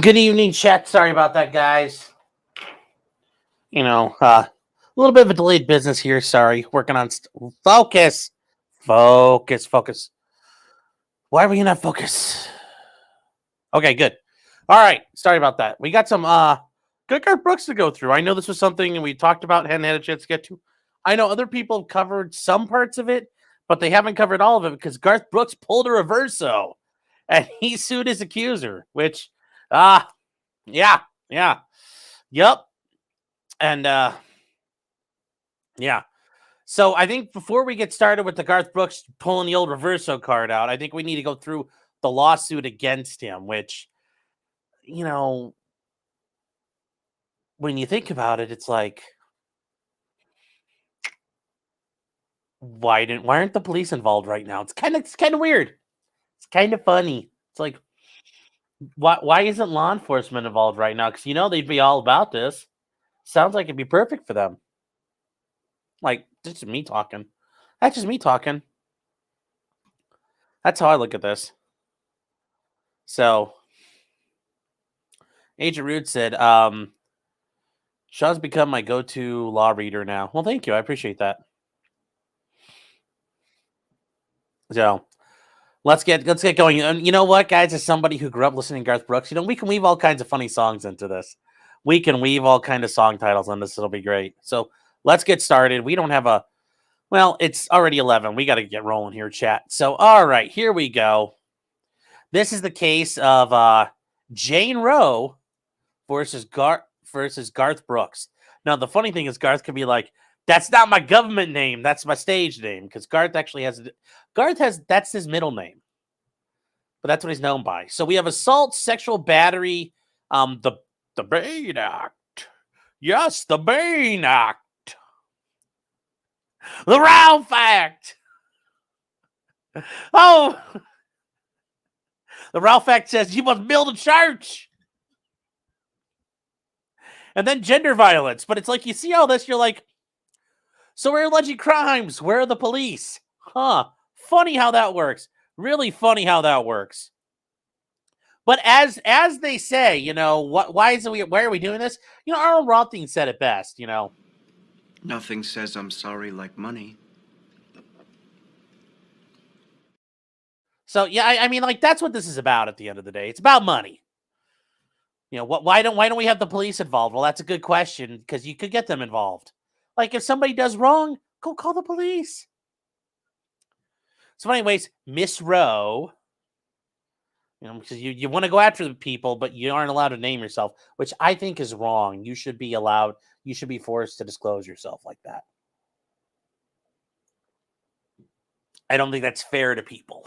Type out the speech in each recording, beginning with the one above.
Good evening, chat. Sorry about that, guys. A little bit of a delayed business here. Sorry. Working on focus. Focus. Focus. Why are we not focus? Okay, good. All right. Sorry about that. We got some good Garth Brooks to go through. I know this was something we talked about, hadn't had a chance to get to. I know other people have covered some parts of it, but they haven't covered all of it because Garth Brooks pulled a reverso and he sued his accuser, which yeah, yeah. Yep. And yeah. So I think before we get started with the Garth Brooks pulling the old reverso card out, I think we need to go through the lawsuit against him, which, you know, when you think about it, it's like, why aren't the police involved right now? It's kind of weird. It's kind of funny. It's like, why isn't law enforcement involved right now? Because they'd be all about this. Sounds like it'd be perfect for them. Like, this is me talking. That's just me talking. That's how I look at this. So, Agent Rude said, Shaw's become my go-to law reader now. Well, thank you. I appreciate that. So let's get going. And you know what, guys? As somebody who grew up listening to Garth Brooks, we can weave all kinds of funny songs into this. We can weave all kind of song titles on this. It'll be great. So let's get started. We don't have it's already 11. We got to get rolling here, chat. So, all right, here we go. This is the case of Jane Roe versus Garth Brooks. Now, the funny thing is Garth could be like, that's not my government name. That's my stage name. Because Garth that's his middle name. But that's what he's known by. So we have assault, sexual battery, the Bain Act. Yes, the Bain Act. The Ralph Act. Oh, the Ralph Act says you must build a church. And then gender violence. But it's like, you see all this, you're like, so we're alleging crimes. Where are the police? Huh. Funny how that works. Really funny how that works. But as they say, why are we doing this? Arnold Rothstein said it best, Nothing says I'm sorry like money. So yeah, I mean, like, that's what this is about at the end of the day. It's about money. Why don't we have the police involved? Well, that's a good question, because you could get them involved. Like, if somebody does wrong, go call the police. So anyways, Miss Rowe, because you want to go after the people, but you aren't allowed to name yourself, which I think is wrong. You should be forced to disclose yourself like that. I don't think that's fair to people.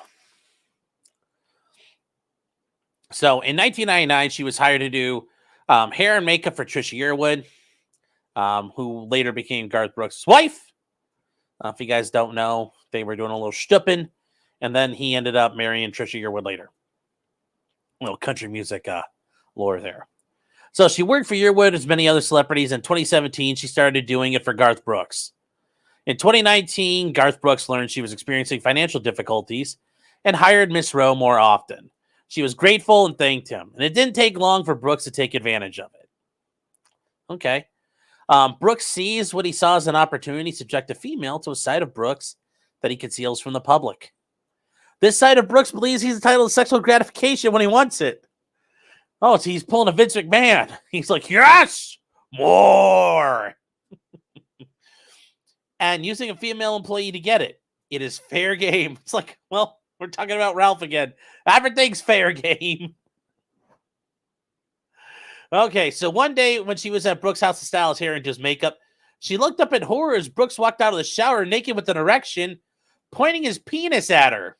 So in 1999, she was hired to do hair and makeup for Trisha Yearwood, who later became Garth Brooks' wife. If you guys don't know, they were doing a little stupping, and then he ended up marrying Trisha Yearwood later. A little country music lore there. So she worked for Yearwood as many other celebrities. In 2017, she started doing it for Garth Brooks. In 2019, Garth Brooks learned she was experiencing financial difficulties and hired Miss Rowe more often. She was grateful and thanked him, and it didn't take long for Brooks to take advantage of it. Okay. Brooks sees what he saw as an opportunity to subject a female to a side of Brooks that he conceals from the public. This side of Brooks believes he's entitled to sexual gratification when he wants it. Oh, so he's pulling a Vince McMahon. He's like, yes, more. And using a female employee to get it. It is fair game. It's like, well, we're talking about Ralph again. Everything's fair game. Okay, so one day when she was at Brooks' house to style his hair and do his makeup, she looked up in horror as Brooks walked out of the shower naked with an erection, pointing his penis at her.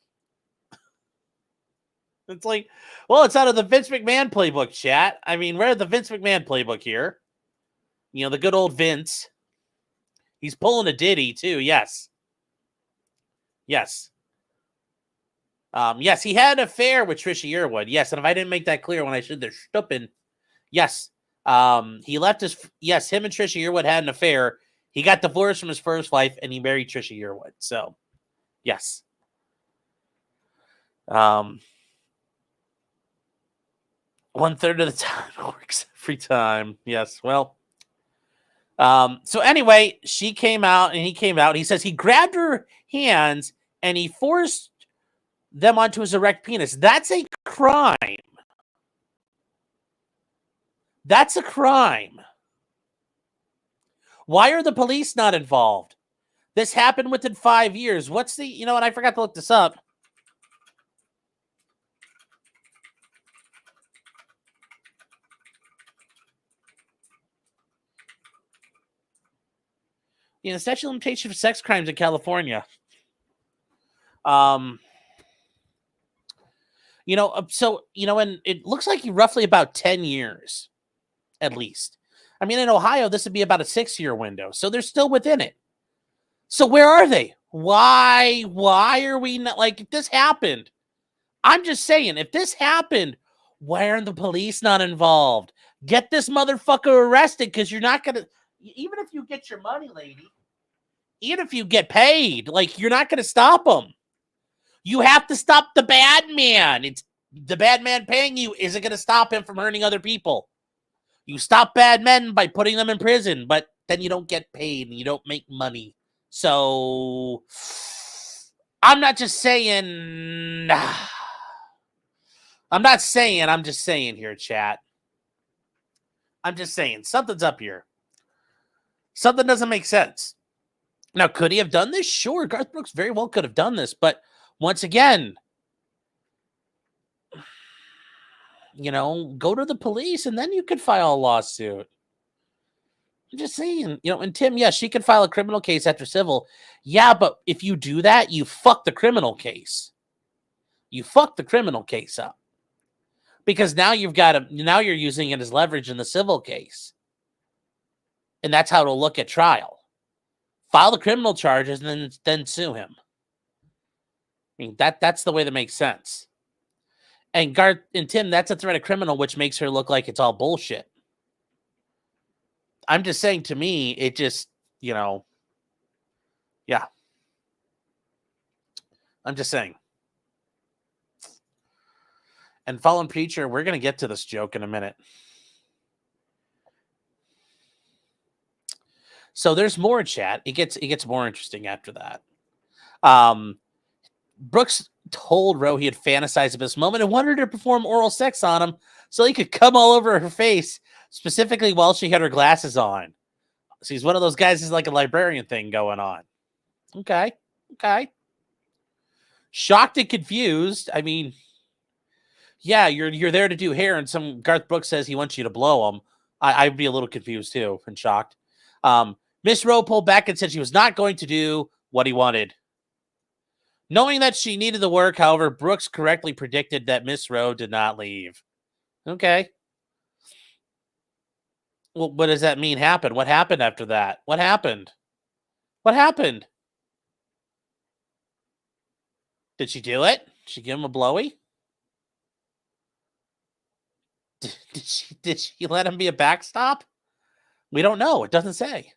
It's like, well, it's out of the Vince McMahon playbook, chat. I mean, we're at the Vince McMahon playbook here. The good old Vince. He's pulling a Diddy, too, yes. Yes. Yes, he had an affair with Trisha Yearwood. Yes, and if I didn't make that clear when I said they're stupping, yes. He left him and Trisha Yearwood had an affair. He got divorced from his first wife, and he married Trisha Yearwood. So, yes. 1/3 of the time works every time. Yes. Well, so anyway, she came out and he came out. He says he grabbed her hands and he forced them onto his erect penis. That's a crime. That's a crime. Why are the police not involved? This happened within 5 years. What's the, you know, and I forgot to look this up. You know, statute of limitation for sex crimes in California. You know, so, you know, and it looks like roughly about 10 years, at least. I mean, in Ohio, this would be about a 6-year window. So they're still within it. So where are they? Why are we not, like, if this happened, I'm just saying, if this happened, why aren't the police not involved? Get this motherfucker arrested, because you're not going to, even if you get your money, lady, even if you get paid, like, you're not going to stop them. You have to stop the bad man. It's the bad man paying you isn't going to stop him from hurting other people. You stop bad men by putting them in prison, but then you don't get paid and you don't make money. So I'm not just saying, I'm just saying here, chat. I'm just saying something's up here. Something doesn't make sense. Now, could he have done this? Sure, Garth Brooks very well could have done this, but once again, you know, go to the police and then you could file a lawsuit. I'm just saying, you know, and Tim, yes, she could file a criminal case after civil. Yeah, but if you do that, you fuck the criminal case. You fuck the criminal case up. Because now now you're using it as leverage in the civil case. And that's how it'll look at trial. File the criminal charges and then sue him. I mean, that's the way that makes sense. And Garth and Tim, that's a threat of criminal, which makes her look like it's all bullshit. I'm just saying, to me, it just, you know, yeah. I'm just saying. And Fallen Preacher, we're going to get to this joke in a minute. So there's more, chat. It gets more interesting after that. Brooks told Rowe he had fantasized of this moment and wanted her to perform oral sex on him so he could come all over her face, specifically while she had her glasses on. So he's one of those guys who's like a librarian thing going on. Okay. Shocked and confused. I mean, yeah, you're there to do hair, and some Garth Brooks says he wants you to blow him. I'd be a little confused too and shocked. Miss Rowe pulled back and said she was not going to do what he wanted. Knowing that she needed the work, however, Brooks correctly predicted that Miss Rowe did not leave. Okay. Well, what does that mean happened? What happened after that? What happened? Did she do it? Did she give him a blowy? Did she let him be a backstop? We don't know. It doesn't say.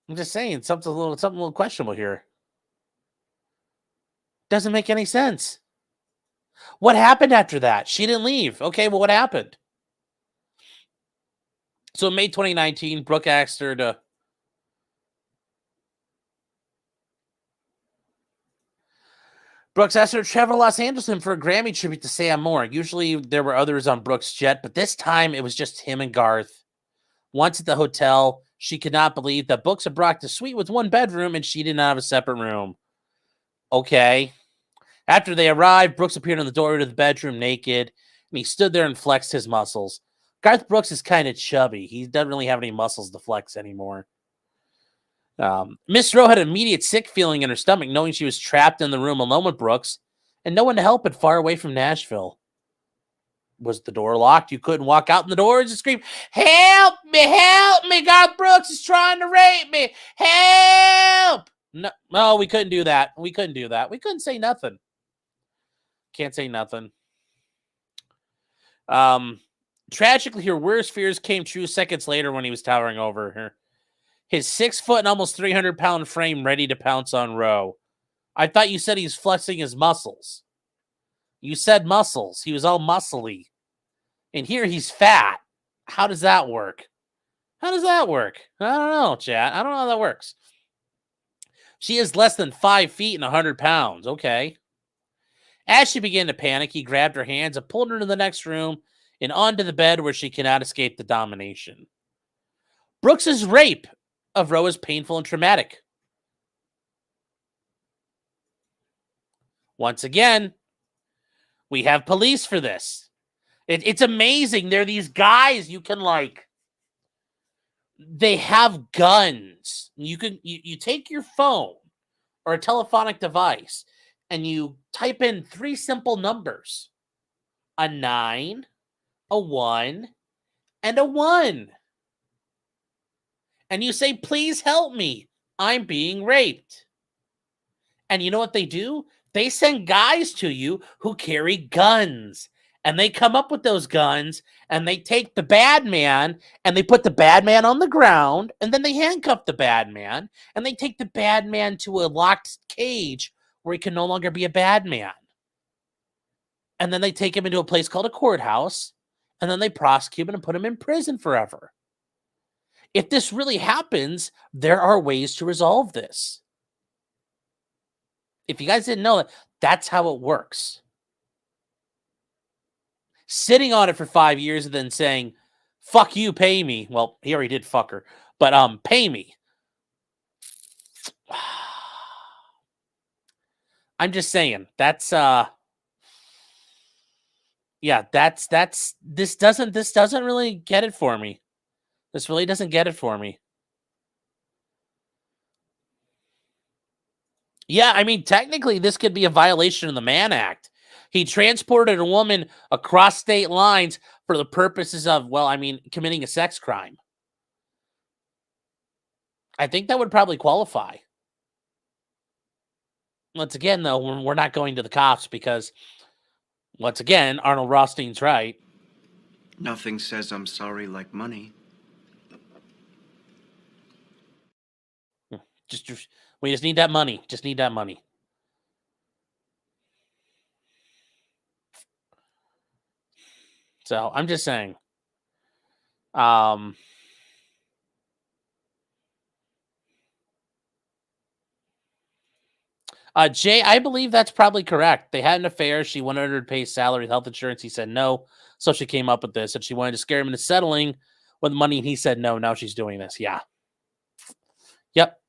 I'm just saying something a little questionable here. Doesn't make any sense. What happened after that? She didn't leave. Okay, well, what happened? So in May 2019, Brooke asked her to travel to Los Angeles for a Grammy tribute to Sam Moore. Usually there were others on Brooks' jet, but this time it was just him and Garth. Once at the hotel, she could not believe that Brooks had brought the suite with one bedroom and she didn't have a separate room. Okay. After they arrived, Brooks appeared in the doorway to the bedroom naked, and he stood there and flexed his muscles. Garth Brooks is kind of chubby. He doesn't really have any muscles to flex anymore. Miss Rowe had an immediate sick feeling in her stomach, knowing she was trapped in the room alone with Brooks, and no one to help but far away from Nashville. Was the door locked? You couldn't walk out in the door and just scream, help me, Garth Brooks is trying to rape me, help! No, we couldn't do that. We couldn't say nothing. Can't say nothing. Tragically, her worst fears came true seconds later when he was towering over her. His 6 foot and almost 300-pound frame ready to pounce on Rowe. I thought you said he's flexing his muscles. You said muscles. He was all muscly. And here he's fat. How does that work? How does that work? I don't know, chat. I don't know how that works. She is less than 5 feet and 100 pounds. Okay. As she began to panic, he grabbed her hands and pulled her to the next room and onto the bed where she cannot escape the domination. Brooks's rape of Roe is painful and traumatic. Once again, we have police for this. It's amazing. There are these guys you can like. They have guns. You take your phone or a telephonic device and you type in 3 simple numbers: a 9, a 1, and a 1. And you say, please help me. I'm being raped. And you know what they do? They send guys to you who carry guns. And they come up with those guns and they take the bad man and they put the bad man on the ground and then they handcuff the bad man and they take the bad man to a locked cage where he can no longer be a bad man. And then they take him into a place called a courthouse and then they prosecute him and put him in prison forever. If this really happens, there are ways to resolve this. If you guys didn't know that, that's how it works. Sitting on it for 5 years and then saying, fuck you, pay me. Well, he already did fuck her, but pay me. I'm just saying, that's yeah, this doesn't really get it for me. This really doesn't get it for me. Yeah, I mean, technically, this could be a violation of the Mann Act. He transported a woman across state lines for the purposes of, well, I mean, committing a sex crime. I think that would probably qualify. Once again, though, we're not going to the cops because, once again, Arnold Rothstein's right. Nothing says I'm sorry like money. We just need that money. Just need that money. So I'm just saying. Jay, I believe that's probably correct. They had an affair. She wanted her to pay salary, health insurance. He said no. So she came up with this, and she wanted to scare him into settling with money. And he said no. Now she's doing this. Yeah. Yep.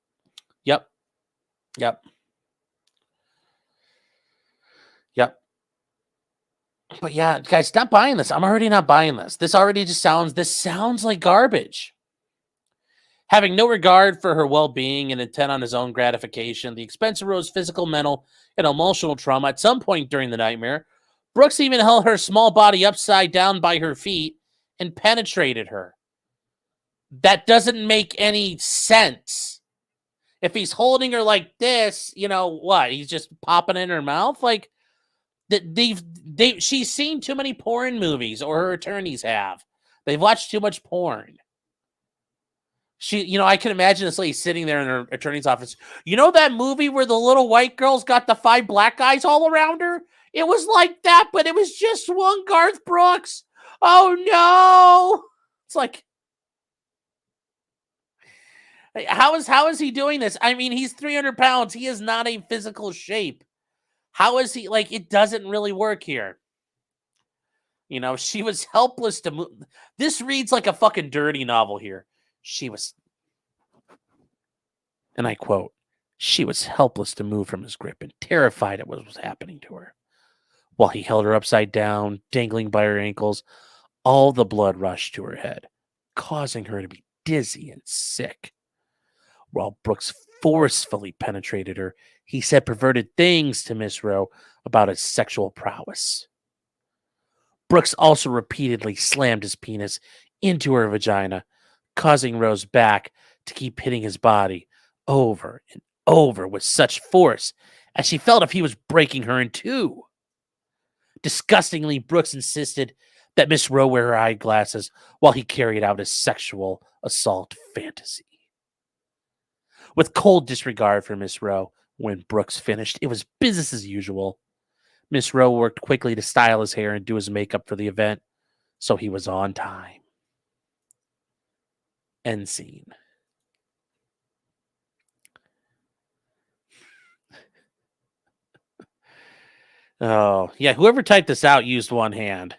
But yeah, guys, not buying this. I'm already not buying this. This sounds like garbage. Having no regard for her well-being and intent on his own gratification, the expense of Rose's physical, mental, and emotional trauma at some point during the nightmare, Brooks even held her small body upside down by her feet and penetrated her. That doesn't make any sense. If he's holding her like this, you know what? He's just popping in her mouth? Like, she's seen too many porn movies, or her attorneys have. They've watched too much porn. I can imagine this lady sitting there in her attorney's office. You know that movie where the little white girl's got the 5 black guys all around her? It was like that, but it was just one Garth Brooks. Oh no! It's like, how is he doing this? I mean, he's 300 pounds. He is not a physical shape. How is he, like, it doesn't really work here. She was helpless to move. This reads like a fucking dirty novel here. She was, and I quote, she was helpless to move from his grip and terrified at what was happening to her. While he held her upside down, dangling by her ankles, all the blood rushed to her head, causing her to be dizzy and sick. While Brooks forcefully penetrated her, he said perverted things to Miss Rowe about his sexual prowess. Brooks also repeatedly slammed his penis into her vagina, causing Rose's back to keep hitting his body over and over with such force as she felt if he was breaking her in two. Disgustingly, Brooks insisted that Miss Rowe wear her eyeglasses while he carried out his sexual assault fantasy. With cold disregard for Miss Rowe, when Brooks finished, it was business as usual. Miss Rowe worked quickly to style his hair and do his makeup for the event, so he was on time. End scene. Oh, yeah, whoever typed this out used one hand.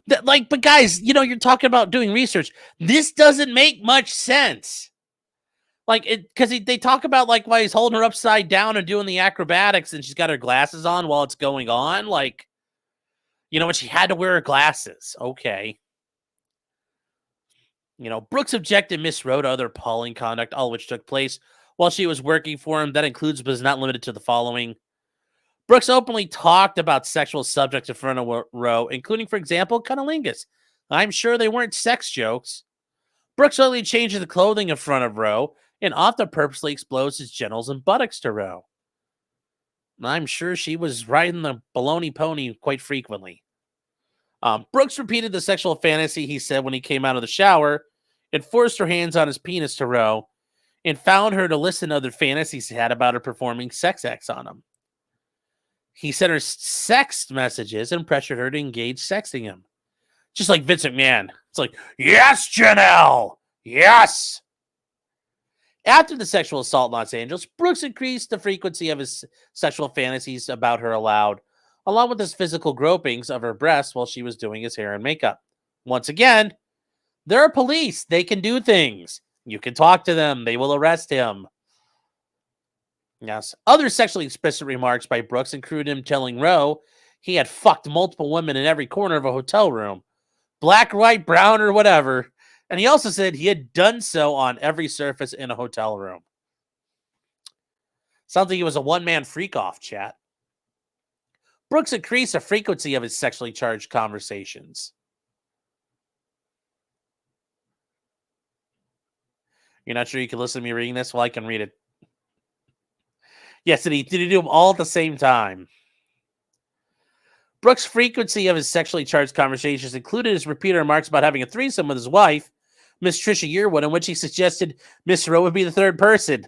But guys, you're talking about doing research. This doesn't make much sense. Because they talk about why he's holding her upside down and doing the acrobatics, and she's got her glasses on while it's going on. When she had to wear her glasses. Okay. Brooks objected Miss Rowe to other appalling conduct, all of which took place while she was working for him. That includes, but is not limited to, the following. Brooks openly talked about sexual subjects in front of Rowe, including, for example, cunnilingus. I'm sure they weren't sex jokes. Brooks only changes the clothing in front of Rowe and often purposely exposed his genitals and buttocks to Rowe. I'm sure she was riding the baloney pony quite frequently. Brooks repeated the sexual fantasy he said when he came out of the shower and forced her hands on his penis to Rowe and found her to listen to other fantasies he had about her performing sex acts on him. He sent her sex messages and pressured her to engage sexting him. Just like Vince McMahon. It's like, yes, Janelle! Yes! After the sexual assault in Los Angeles, Brooks increased the frequency of his sexual fantasies about her along with his physical gropings of her breasts while she was doing his hair and makeup. Once again, there are police. They can do things. You can talk to them. They will arrest him. Yes. Other sexually explicit remarks by Brooks include him telling Rowe he had fucked multiple women in every corner of a hotel room. Black, white, brown, or whatever. And he also said he had done so on every surface in a hotel room. Sounds like he was a one-man freak-off, chat. Brooks increased the frequency of his sexually charged conversations. You're not sure you can listen to me reading this? Well, I can read it. Yes, did he do them all at the same time? Brooks' frequency of his sexually charged conversations included his repeated remarks about having a threesome with his wife, Miss Trisha Yearwood, in which he suggested Miss Rowe would be the third person,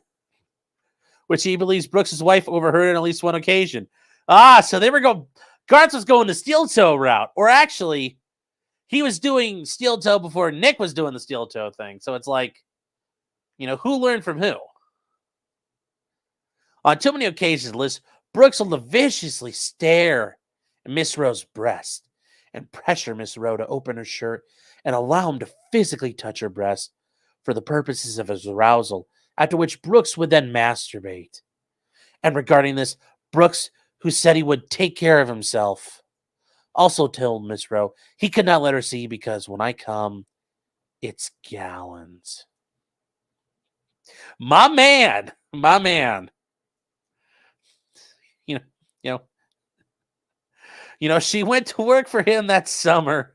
which he believes Brooks' wife overheard on at least one occasion. So they were going. Garth was going the steel toe route, or actually, he was doing steel toe before Nick was doing the steel toe thing. So it's like, who learned from who? On too many occasions, Liz, Brooks will viciously stare at Miss Rowe's breast and pressure Miss Rowe to open her shirt and allow him to physically touch her breast for the purposes of his arousal, after which Brooks would then masturbate. And regarding this, Brooks, who said he would take care of himself, also told Miss Rowe he could not let her see because when I come, it's gallons. My man. She went to work for him that summer.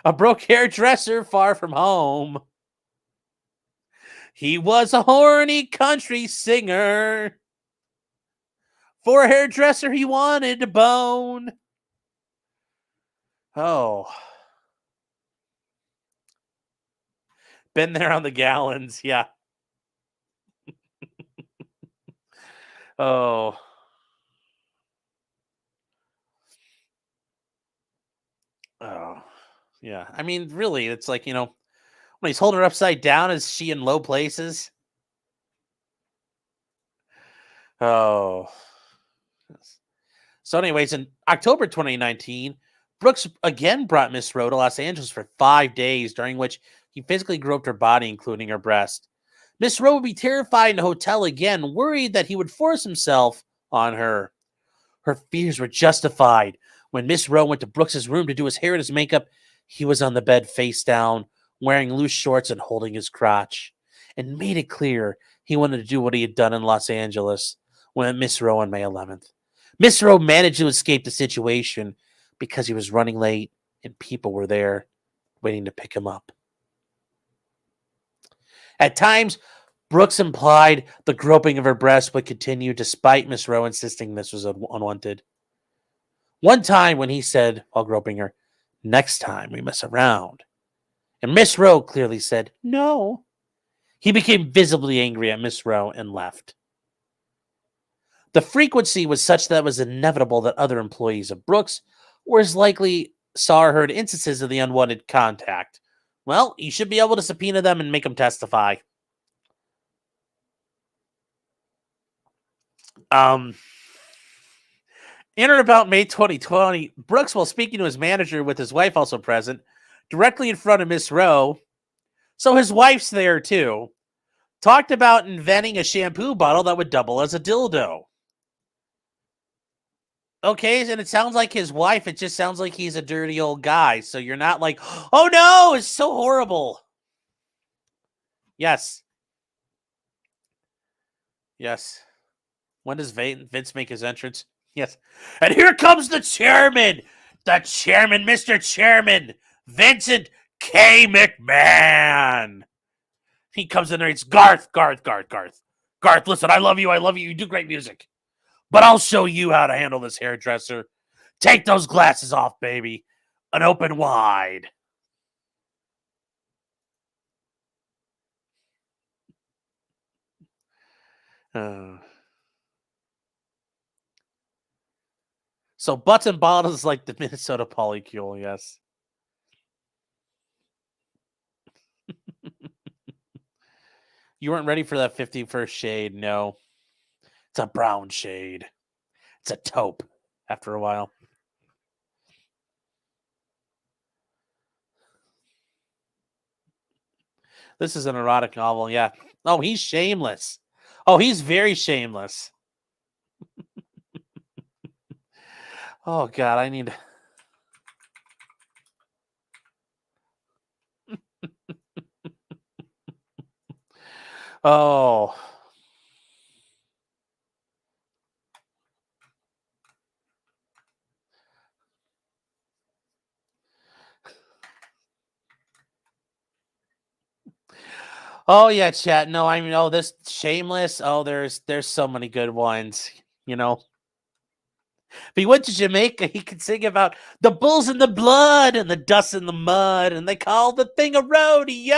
A broke hairdresser far from home. He was a horny country singer. For a hairdresser, he wanted to bone. Oh. Been there on the gallons, yeah. Oh. Oh. Yeah. I mean, really, it's like, when he's holding her upside down, is she in low places? Oh. So anyways, in October 2019, Brooks again brought Miss Rowe to Los Angeles for 5 days, during which he physically groped her body, including her breast. Miss Rowe would be terrified in the hotel again, worried that he would force himself on her. Her fears were justified. When Miss Rowe went to Brooks's room to do his hair and his makeup, he was on the bed face down, wearing loose shorts and holding his crotch, and made it clear he wanted to do what he had done in Los Angeles when met Miss Rowe on May 11th. Miss Rowe managed to escape the situation because he was running late and people were there waiting to pick him up. At times, Brooks implied the groping of her breast would continue despite Miss Rowe insisting this was unwanted. One time when he said, while groping her, "Next time we mess around," and Miss Rowe clearly said, "No," he became visibly angry at Miss Rowe and left. The frequency was such that it was inevitable that other employees of Brooks were as likely saw or heard instances of the unwanted contact. Well, you should be able to subpoena them and make them testify. In or about May 2020, Brooks, while speaking to his manager with his wife also present, directly in front of Miss Rowe, so his wife's there too, talked about inventing a shampoo bottle that would double as a dildo. Okay, and it sounds like his wife, it just sounds like he's a dirty old guy, so you're not like, oh no, it's so horrible. Yes. Yes. When does Vince make his entrance? Yes. And here comes the chairman, Mr. Chairman, Vincent K. McMahon. He comes in there, it's Garth, listen, I love you, you do great music. But I'll show you how to handle this hairdresser. Take those glasses off, baby, and open wide. So butts and bottles is like the Minnesota polycule, yes. You weren't ready for that 51st shade, no. It's a brown shade. It's a taupe after a while. This is an erotic novel, yeah. Oh, he's shameless. Oh, he's very shameless. Oh, God, I need... Oh. Oh, yeah, chat. No, I mean, oh, this shameless. Oh, there's so many good ones, you know. If he went to Jamaica, he could sing about the bulls in the blood and the dust in the mud, and they call the thing a rodeo.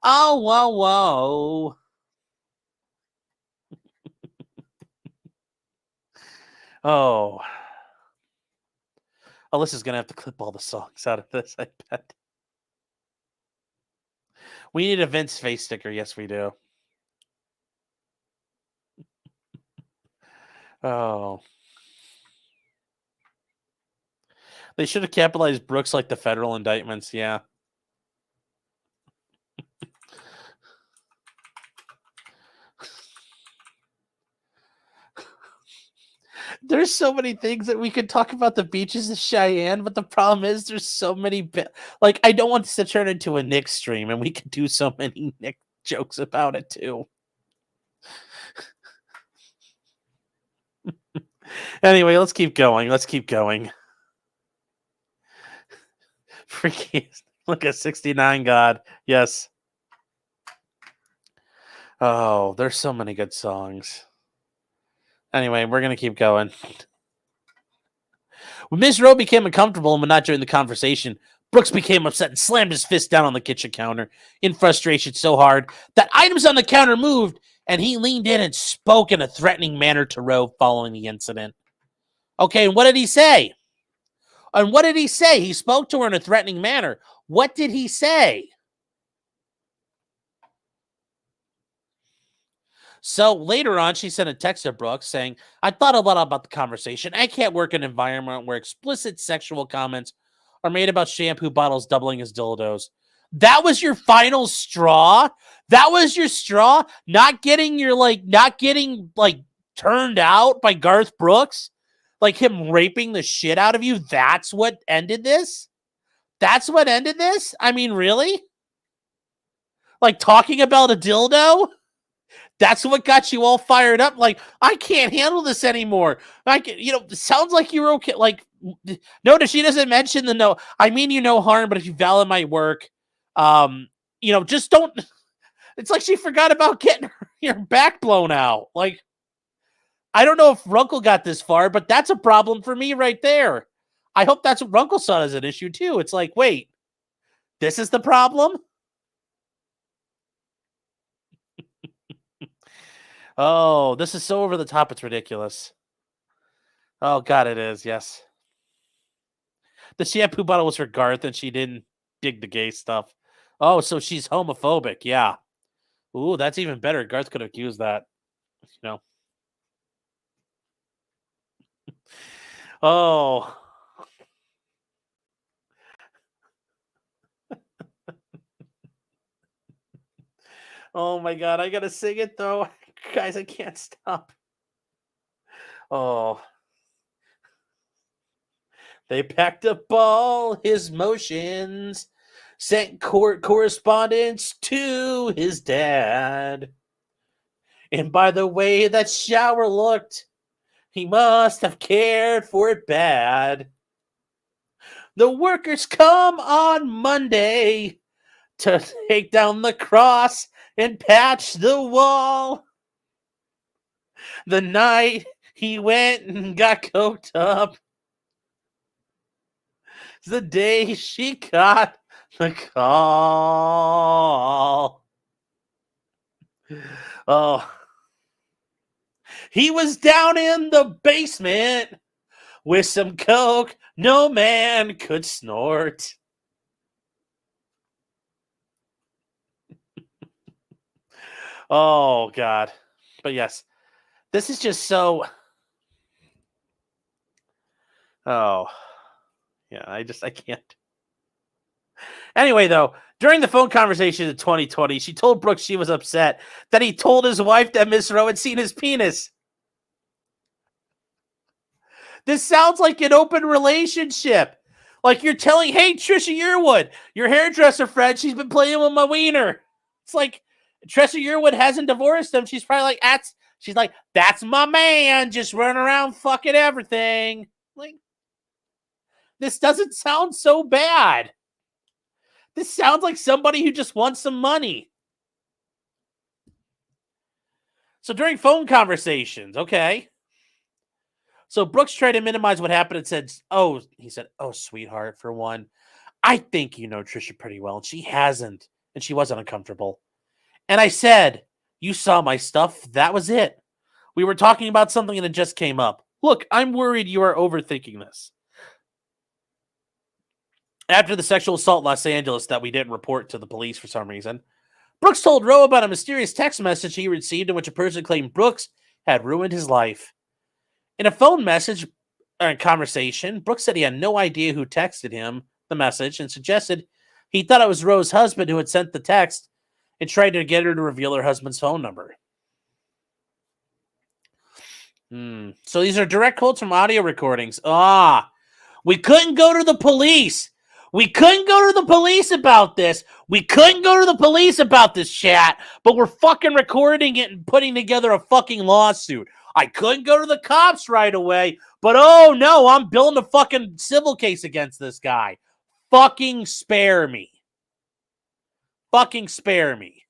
Oh, whoa, whoa. Oh. Alyssa's going to have to clip all the songs out of this, I bet. We need a Vince face sticker. Yes, we do. Oh. They should have capitalized Brooks like the federal indictments, yeah. There's so many things that we could talk about the beaches of Cheyenne, but the problem is there's so many... Like, I don't want this to turn into a Nick stream, and we could do so many Nick jokes about it, too. Anyway, let's keep going. Freaky. Look at 69 God. Yes. Oh, there's so many good songs. Anyway, we're going to keep going. When Ms. Rowe became uncomfortable and would not join the conversation, Brooks became upset and slammed his fist down on the kitchen counter in frustration so hard that items on the counter moved, and he leaned in and spoke in a threatening manner to Rowe following the incident. Okay, and what did he say? He spoke to her in a threatening manner. What did he say? So later on, she sent a text to Brooks saying, I thought a lot about the conversation. I can't work in an environment where explicit sexual comments are made about shampoo bottles doubling as dildos. That was your final straw? That was your straw? Not getting turned out by Garth Brooks? Like him raping the shit out of you? That's what ended this? I mean, really? Like talking about a dildo? That's what got you all fired up. Like, I can't handle this anymore. It sounds like you're okay. Like, notice she doesn't mention the no. I mean, you no harm, but if you valid my work, just don't. It's like she forgot about getting your back blown out. Like, I don't know if Runkle got this far, but that's a problem for me right there. I hope that's what Runkle saw as an issue too. It's like, wait, this is the problem? Oh, this is so over the top, it's ridiculous. Oh, God, it is, yes. The shampoo bottle was for Garth, and she didn't dig the gay stuff. Oh, so she's homophobic, yeah. Ooh, that's even better. Garth could have used that, you know. Oh. Oh my God, I gotta sing it though. Guys, I can't stop. Oh. They packed up all his motions, sent court correspondence to his dad. And by the way that shower looked, he must have cared for it bad. The workers come on Monday to take down the cross and patch the wall. The night he went and got coked up, the day she got the call. Oh. He was down in the basement with some coke no man could snort. Oh, God. But yes, this is just so... Oh. Yeah, I can't. Anyway, though, during the phone conversation in 2020, she told Brooks she was upset that he told his wife that Miss Rowe had seen his penis. This sounds like an open relationship. Like you're telling, hey, Trisha Yearwood, your hairdresser friend, she's been playing with my wiener. It's like Trisha Yearwood hasn't divorced him. She's probably like, that's my man, just running around fucking everything. Like, this doesn't sound so bad. This sounds like somebody who just wants some money. So during phone conversations, okay. So Brooks tried to minimize what happened and said, oh, sweetheart, for one, I think you know Trisha pretty well, and she hasn't, and she wasn't uncomfortable. And I said, you saw my stuff, that was it. We were talking about something and it just came up. Look, I'm worried you are overthinking this. After the sexual assault in Los Angeles that we didn't report to the police for some reason, Brooks told Rowe about a mysterious text message he received in which a person claimed Brooks had ruined his life. In a phone message conversation, Brooks said he had no idea who texted him the message and suggested he thought it was Rowe's husband who had sent the text and tried to get her to reveal her husband's phone number. So these are direct quotes from audio recordings. We couldn't go to the police. We couldn't go to the police about this. We couldn't go to the police about this chat, but we're fucking recording it and putting together a fucking lawsuit. I couldn't go to the cops right away, but oh no, I'm building a fucking civil case against this guy. Fucking spare me. Fucking spare me.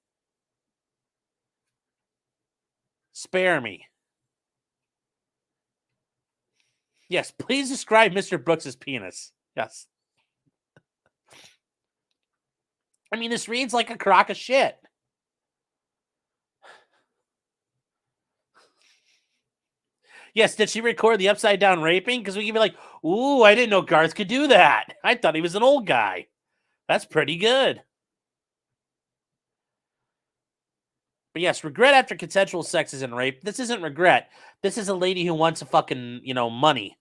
Spare me. Yes, please describe Mr. Brooks's penis. Yes. I mean, this reads like a crock of shit. Yes, did she record the upside down raping? Because we can be like, ooh, I didn't know Garth could do that. I thought he was an old guy. That's pretty good. But yes, regret after consensual sex isn't rape. This isn't regret. This is a lady who wants a fucking, money.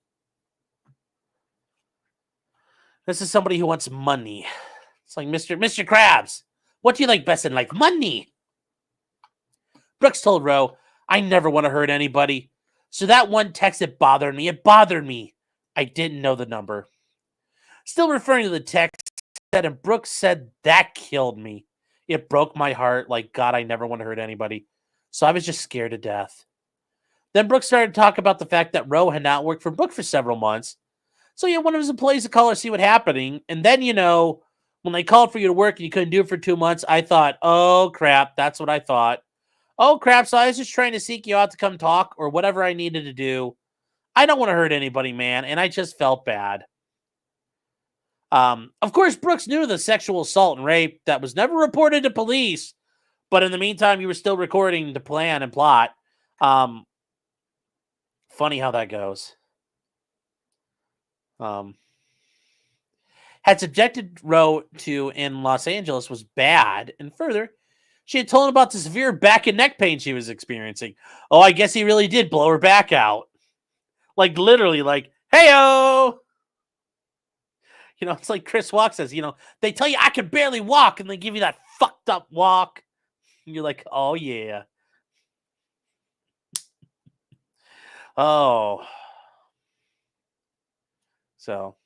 This is somebody who wants money. It's like, Mr. Krabs, what do you like best in life? Money. Brooks told Rowe, I never want to hurt anybody. So that one text, it bothered me. It bothered me. I didn't know the number. Still referring to the text, and Brooks said, that killed me. It broke my heart. Like, God, I never want to hurt anybody. So I was just scared to death. Then Brooks started to talk about the fact that Rowe had not worked for Brooks for several months. So he had one of his employees to call her, see what's happening. And then, when they called for you to work and you couldn't do it for 2 months, I thought, oh, crap, that's what I thought. Oh, crap, so I was just trying to seek you out to come talk or whatever I needed to do. I don't want to hurt anybody, man, and I just felt bad. Of course, Brooks knew the sexual assault and rape that was never reported to police, but in the meantime, you were still recording the plan and plot. Funny how that goes. Had subjected Rowe to in Los Angeles was bad, and further, she had told him about the severe back and neck pain she was experiencing. Oh, I guess he really did blow her back out. Like, literally, like, hey-o! You know, it's like Chris Walk says, you know, they tell you I can barely walk, and they give you that fucked up walk. And you're like, oh, yeah. Oh. So,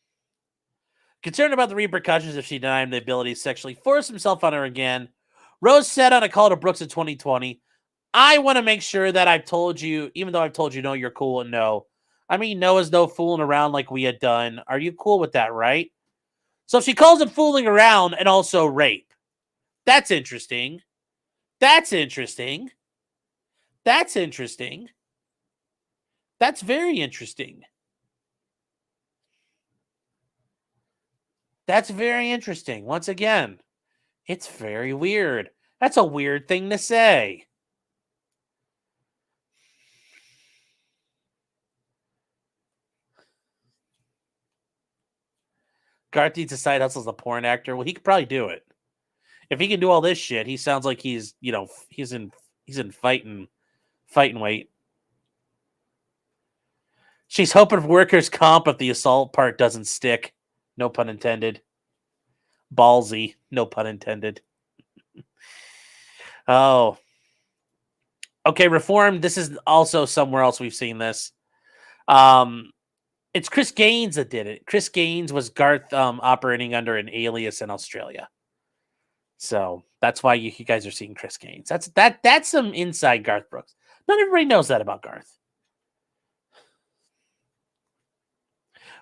concerned about the repercussions if she denied him the ability to sexually force himself on her again, Rose said on a call to Brooks in 2020, I want to make sure that I've told you, even though I've told you no, you're cool and no. I mean, no is no fooling around like we had done. Are you cool with that, right? So she calls it fooling around and also rape. That's interesting. That's interesting. That's interesting. That's very interesting. That's very interesting. Once again, it's very weird. That's a weird thing to say. Garth needs a side hustle as a porn actor. Well, he could probably do it. If he can do all this shit, he sounds like he's, you know, he's in fighting weight. She's hoping for workers' comp if the assault part doesn't stick. No pun intended. Ballsy. No pun intended. Oh. Okay, Reformed. This is also somewhere else we've seen this. It's Chris Gaines that did it. Chris Gaines was Garth operating under an alias in Australia. So that's why you guys are seeing Chris Gaines. That's some inside Garth Brooks. Not everybody knows that about Garth.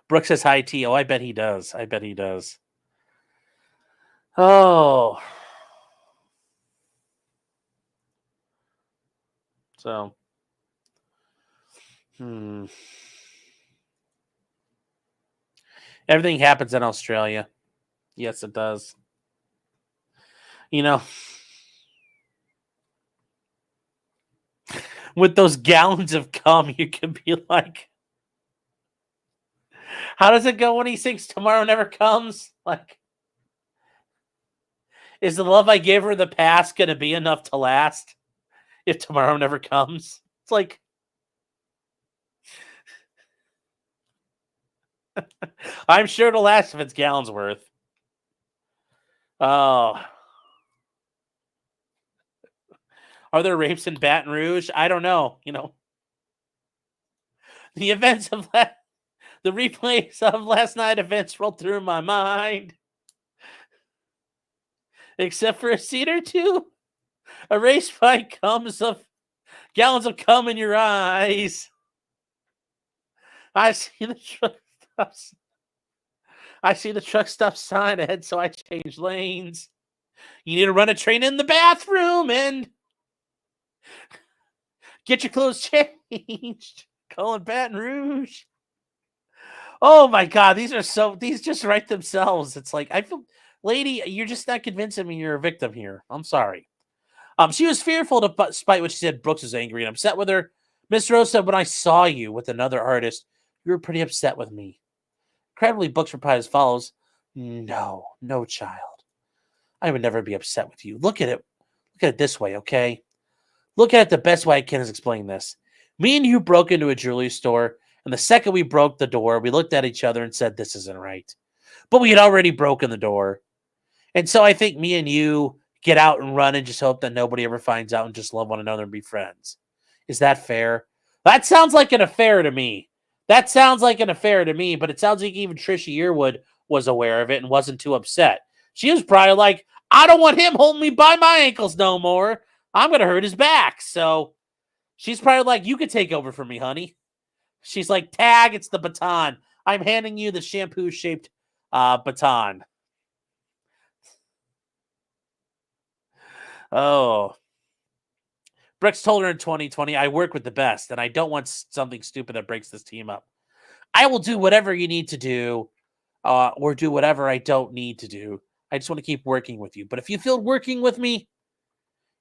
Brooks says hi, T. Oh, I bet he does. I bet he does. Oh. So. Everything happens in Australia. Yes, it does. You know, with those gallons of cum, you can be like, how does it go when he sings Tomorrow Never Comes? Like, is the love I gave her in the past going to be enough to last if tomorrow never comes? It's like, I'm sure it'll last if it's gallons worth. Oh. Are there rapes in Baton Rouge? I don't know. You know, the events of the replays of last night events rolled through my mind. Except for a scene or two, erased by gallons of cum in your eyes. I see the truck stops. I see the truck stop sign ahead, so I change lanes. You need to run a train in the bathroom and get your clothes changed. Calling Baton Rouge. Oh my God, these just write themselves. It's like, I feel, lady, you're just not convincing me you're a victim here. I'm sorry. She was fearful despite what she said. Brooks was angry and upset with her. Miss Rose said, when I saw you with another artist, you were pretty upset with me. Incredibly, Brooks replied as follows. No, child. I would never be upset with you. Look at it this way, okay? Look at it the best way I can is explain this. Me and you broke into a jewelry store, and the second we broke the door, we looked at each other and said, this isn't right. But we had already broken the door. And so I think me and you get out and run and just hope that nobody ever finds out and just love one another and be friends. Is that fair? That sounds like an affair to me. But it sounds like even Trisha Yearwood was aware of it and wasn't too upset. She was probably like, I don't want him holding me by my ankles no more. I'm going to hurt his back. So she's probably like, you could take over for me, honey. She's like, tag, it's the baton. I'm handing you the shampoo-shaped baton. Oh. Brooks told her in 2020, I work with the best, and I don't want something stupid that breaks this team up. I will do whatever you need to do, or do whatever I don't need to do. I just want to keep working with you. But if you feel working with me,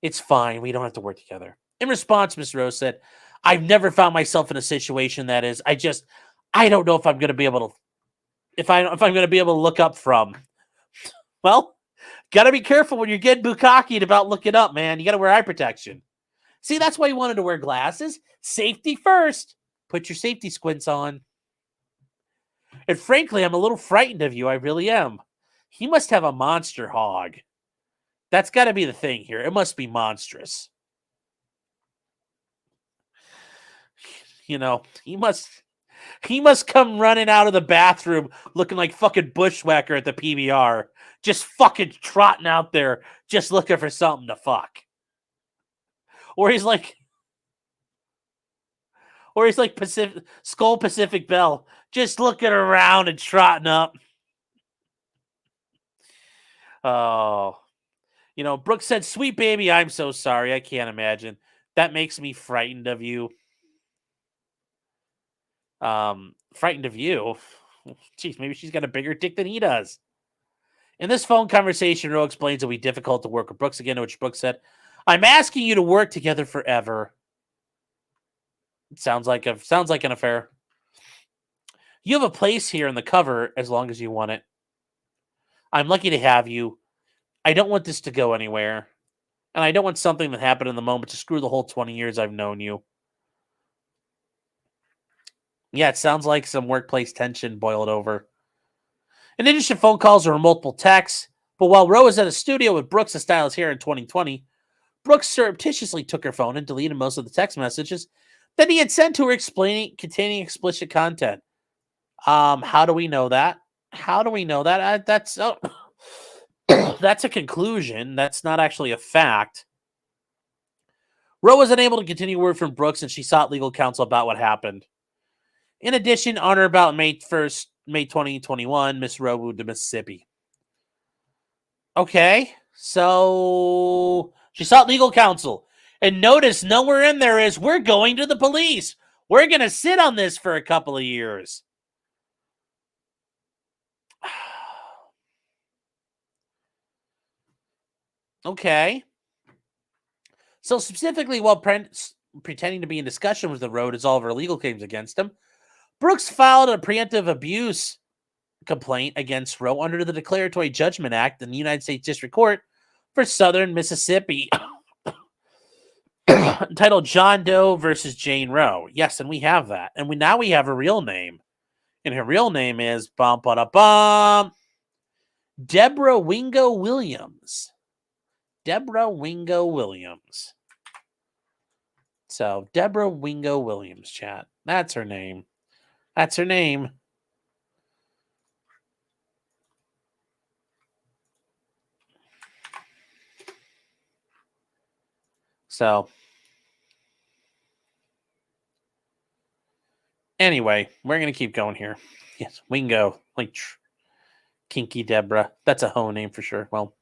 it's fine. We don't have to work together. In response, Miss Rose said, I've never found myself in a situation that is, I don't know if I'm going to be able to, if I'm going to be able to look up from. Well, got to be careful when you're getting bukkakied about looking up, man. You got to wear eye protection. See, that's why you wanted to wear glasses. Safety first. Put your safety squints on. And frankly, I'm a little frightened of you. I really am. He must have a monster hog. That's got to be the thing here. It must be monstrous. You know, he must come running out of the bathroom looking like fucking Bushwhacker at the PBR. Just fucking trotting out there, just looking for something to fuck. Or he's like Skull Pacific Bell, just looking around and trotting up. Oh. You know, Brooks said, "Sweet baby, I'm so sorry. I can't imagine. That makes me frightened of you." Frightened of you? Jeez, maybe she's got a bigger dick than he does. In this phone conversation, Roe explains it will be difficult to work with Brooks again, to which Brooks said, "I'm asking you to work together forever." Sounds like an affair. "You have a place here in the cover as long as you want it. I'm lucky to have you. I don't want this to go anywhere. And I don't want something that happened in the moment to screw the whole 20 years I've known you." Yeah, it sounds like some workplace tension boiled over. In addition to phone calls, there were multiple texts. But while Roe was at a studio with Brooks and Styles here in 2020, Brooks surreptitiously took her phone and deleted most of the text messages that he had sent to her containing explicit content. How do we know that? How do we know that? That's that's a conclusion. That's not actually a fact. Roe was unable to continue word from Brooks, and she sought legal counsel about what happened. In addition, on or about May 1st, May 2021, Miss Roe moved to Mississippi. Okay, so she sought legal counsel. And notice nowhere in there is, "We're going to the police. We're going to sit on this for a couple of years." Okay. So specifically, while pretending to be in discussion with the Roe to resolve her legal claims against him, Brooks filed a preemptive abuse complaint against Roe under the Declaratory Judgment Act in the United States District Court for Southern Mississippi, entitled John Doe versus Jane Roe. Yes, and we have that. And now we have a real name. And her real name is Deborah Wingo Williams. Deborah Wingo Williams. So, Deborah Wingo Williams, chat. That's her name. That's her name. So, anyway, we're going to keep going here. Yes, Wingo. Like Kinky Deborah. That's a hoe name for sure. Well,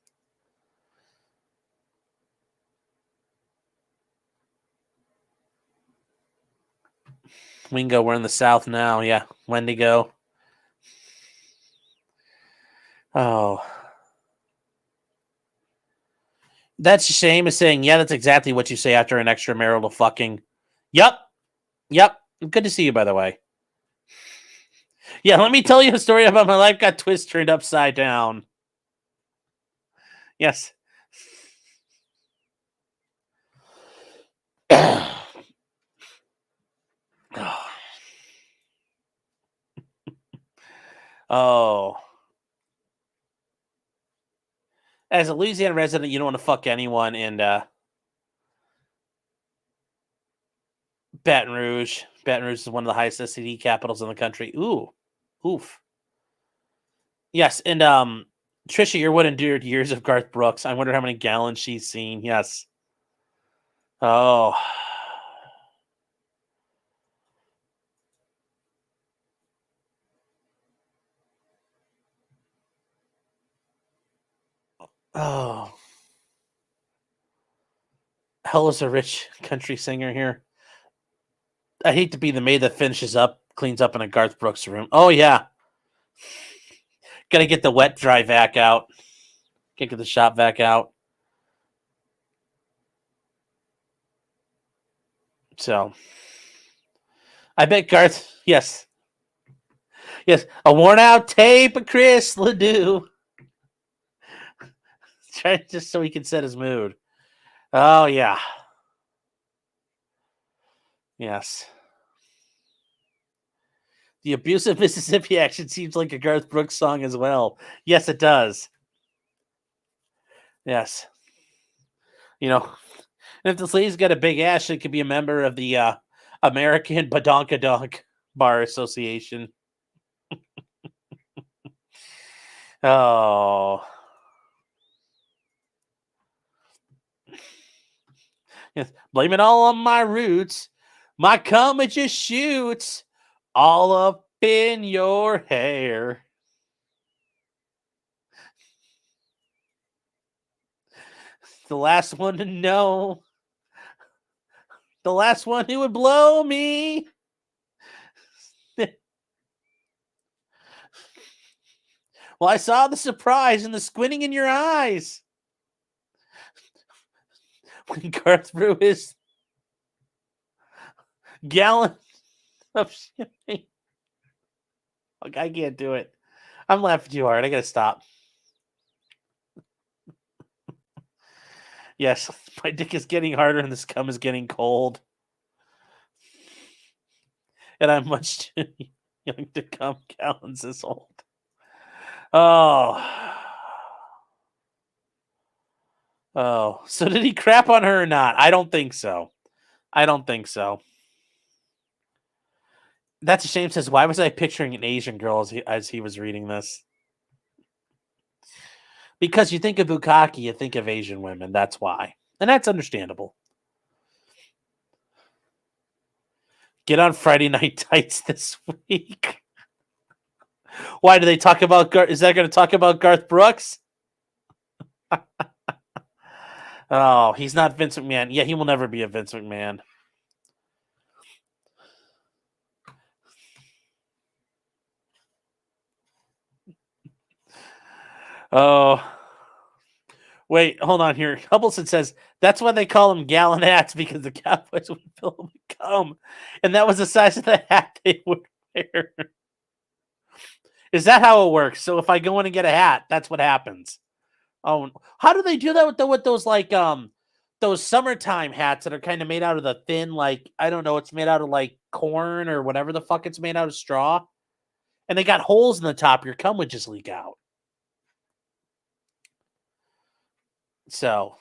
Wingo, we're in the South now. Yeah, Wendigo. Oh. That's the same as saying, yeah, that's exactly what you say after an extramarital fucking. Yep. Good to see you, by the way. Yeah, let me tell you a story about my life got turned upside down. Yes. Oh. As a Louisiana resident, you don't want to fuck anyone in Baton Rouge. Baton Rouge is one of the highest STD capitals in the country. Ooh. Oof. Yes, and Trisha Yearwood endured years of Garth Brooks. I wonder how many gallons she's seen. Yes. Oh. Oh. Hell is a rich country singer here. I hate to be the maid that cleans up in a Garth Brooks room. Oh, yeah. Gotta get the wet, dry vac out. Get the shop vac out. So, I bet Garth. Yes. Yes. A worn out tape of Chris Ledoux. Just so he can set his mood. Oh, yeah. Yes. The abusive Mississippi action seems like a Garth Brooks song as well. Yes, it does. Yes. You know, and if this lady's got a big ass, she could be a member of the American Badonkadonk Bar Association. Oh. Yes. Blame it all on my roots. My cum, it just shoots all up in your hair. The last one to know. The last one who would blow me. Well, I saw the surprise and the squinting in your eyes. When Garth threw his gallon of champagne. Look, I can't do it. I'm laughing too hard. I gotta stop. Yes, my dick is getting harder and the scum is getting cold. And I'm much too young to come gallons this old. Oh. Oh. So did he crap on her or not? I don't think so. I don't think so. That's a shame. Says, why was I picturing an Asian girl as he was reading this? Because you think of bukkake, you think of Asian women. That's why. And that's understandable. Get on Friday Night Tights this week. Why do they talk about is that going to talk about Garth Brooks? Oh, he's not Vince McMahon. Yeah, he will never be a Vince McMahon. Oh. Wait, hold on here. Hubbleson says that's why they call them gallon hats, because the Cowboys would fill them with cum. And that was the size of the hat they would wear. Is that how it works? So if I go in and get a hat, that's what happens. Oh, how do they do that with those like those summertime hats that are kind of made out of the thin, like, I don't know, it's made out of like corn or whatever the fuck it's made out of, straw. And they got holes in the top, your cum would just leak out. So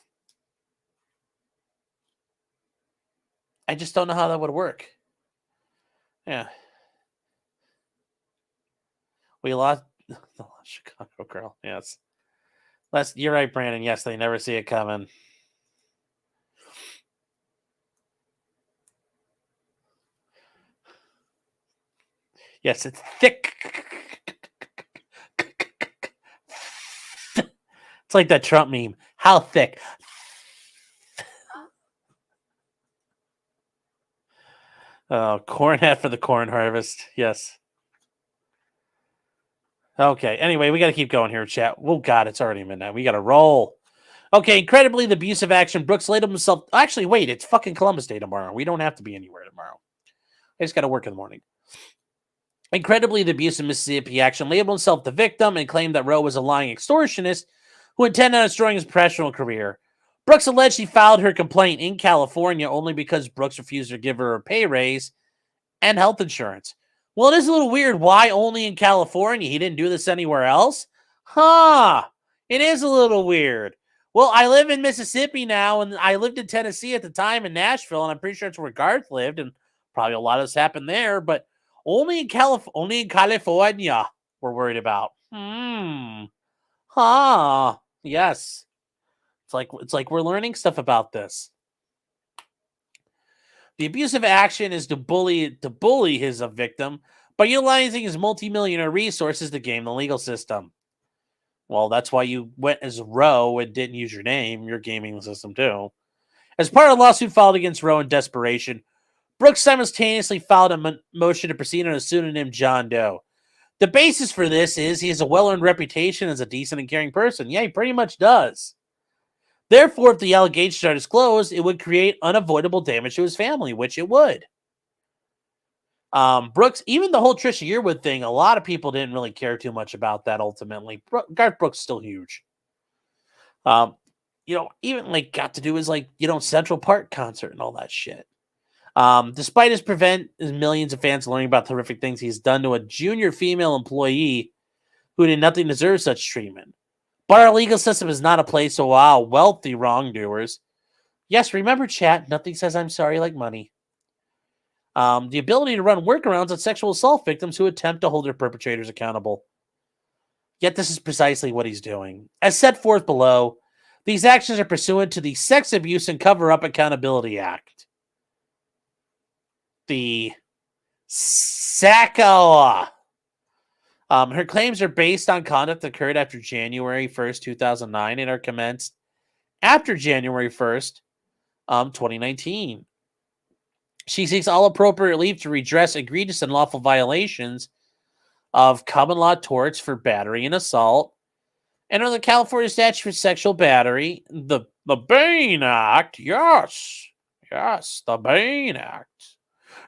I just don't know how that would work. Yeah. We lost the Chicago girl. Yes. You're right, Brandon. Yes, they never see it coming. Yes, it's thick. It's like that Trump meme. How thick? Oh, corn hat for the corn harvest. Yes. Okay. Anyway, we got to keep going here, chat. Oh, God, it's already midnight. We got to roll. Okay. Incredibly, the abusive action. Brooks labeled himself. Actually, wait. It's fucking Columbus Day tomorrow. We don't have to be anywhere tomorrow. I just got to work in the morning. Incredibly, the abusive Mississippi action labeled himself the victim and claimed that Rowe was a lying extortionist who intended on destroying his professional career. Brooks alleged she filed her complaint in California only because Brooks refused to give her a pay raise and health insurance. Well, it is a little weird. Why only in California? He didn't do this anywhere else? Huh. It is a little weird. Well, I live in Mississippi now, and I lived in Tennessee at the time in Nashville, and I'm pretty sure it's where Garth lived, and probably a lot of this happened there, but only in California we're worried about. Huh. Yes. It's like we're learning stuff about this. The abusive action is to bully his victim by utilizing his multimillionaire resources to game the legal system. Well, that's why you went as Rowe and didn't use your name. You're gaming the system too. As part of a lawsuit filed against Rowe in desperation, Brooks simultaneously filed a motion to proceed on a pseudonym John Doe. The basis for this is he has a well-earned reputation as a decent and caring person. Yeah, he pretty much does. Therefore, if the allegations are disclosed, it would create unavoidable damage to his family, which it would. Brooks, even the whole Trisha Yearwood thing, a lot of people didn't really care too much about that ultimately. Garth Brooks still huge. Even like got to do his Central Park concert and all that shit. Despite his millions of fans learning about horrific things he's done to a junior female employee who did nothing to deserve such treatment. But our legal system is not a place to allow wealthy wrongdoers. Yes, remember, chat, nothing says I'm sorry like money. The ability to run workarounds on sexual assault victims who attempt to hold their perpetrators accountable. Yet this is precisely what he's doing. As set forth below, these actions are pursuant to the Sex Abuse and Cover-Up Accountability Act. The SACA. Her claims are based on conduct that occurred after January 1st, 2009 and are commenced after January 1st, 2019. She seeks all appropriate relief to redress egregious and lawful violations of common law torts for battery and assault, and under the California statute for sexual battery, the Bain Act. Yes, the Bain Act.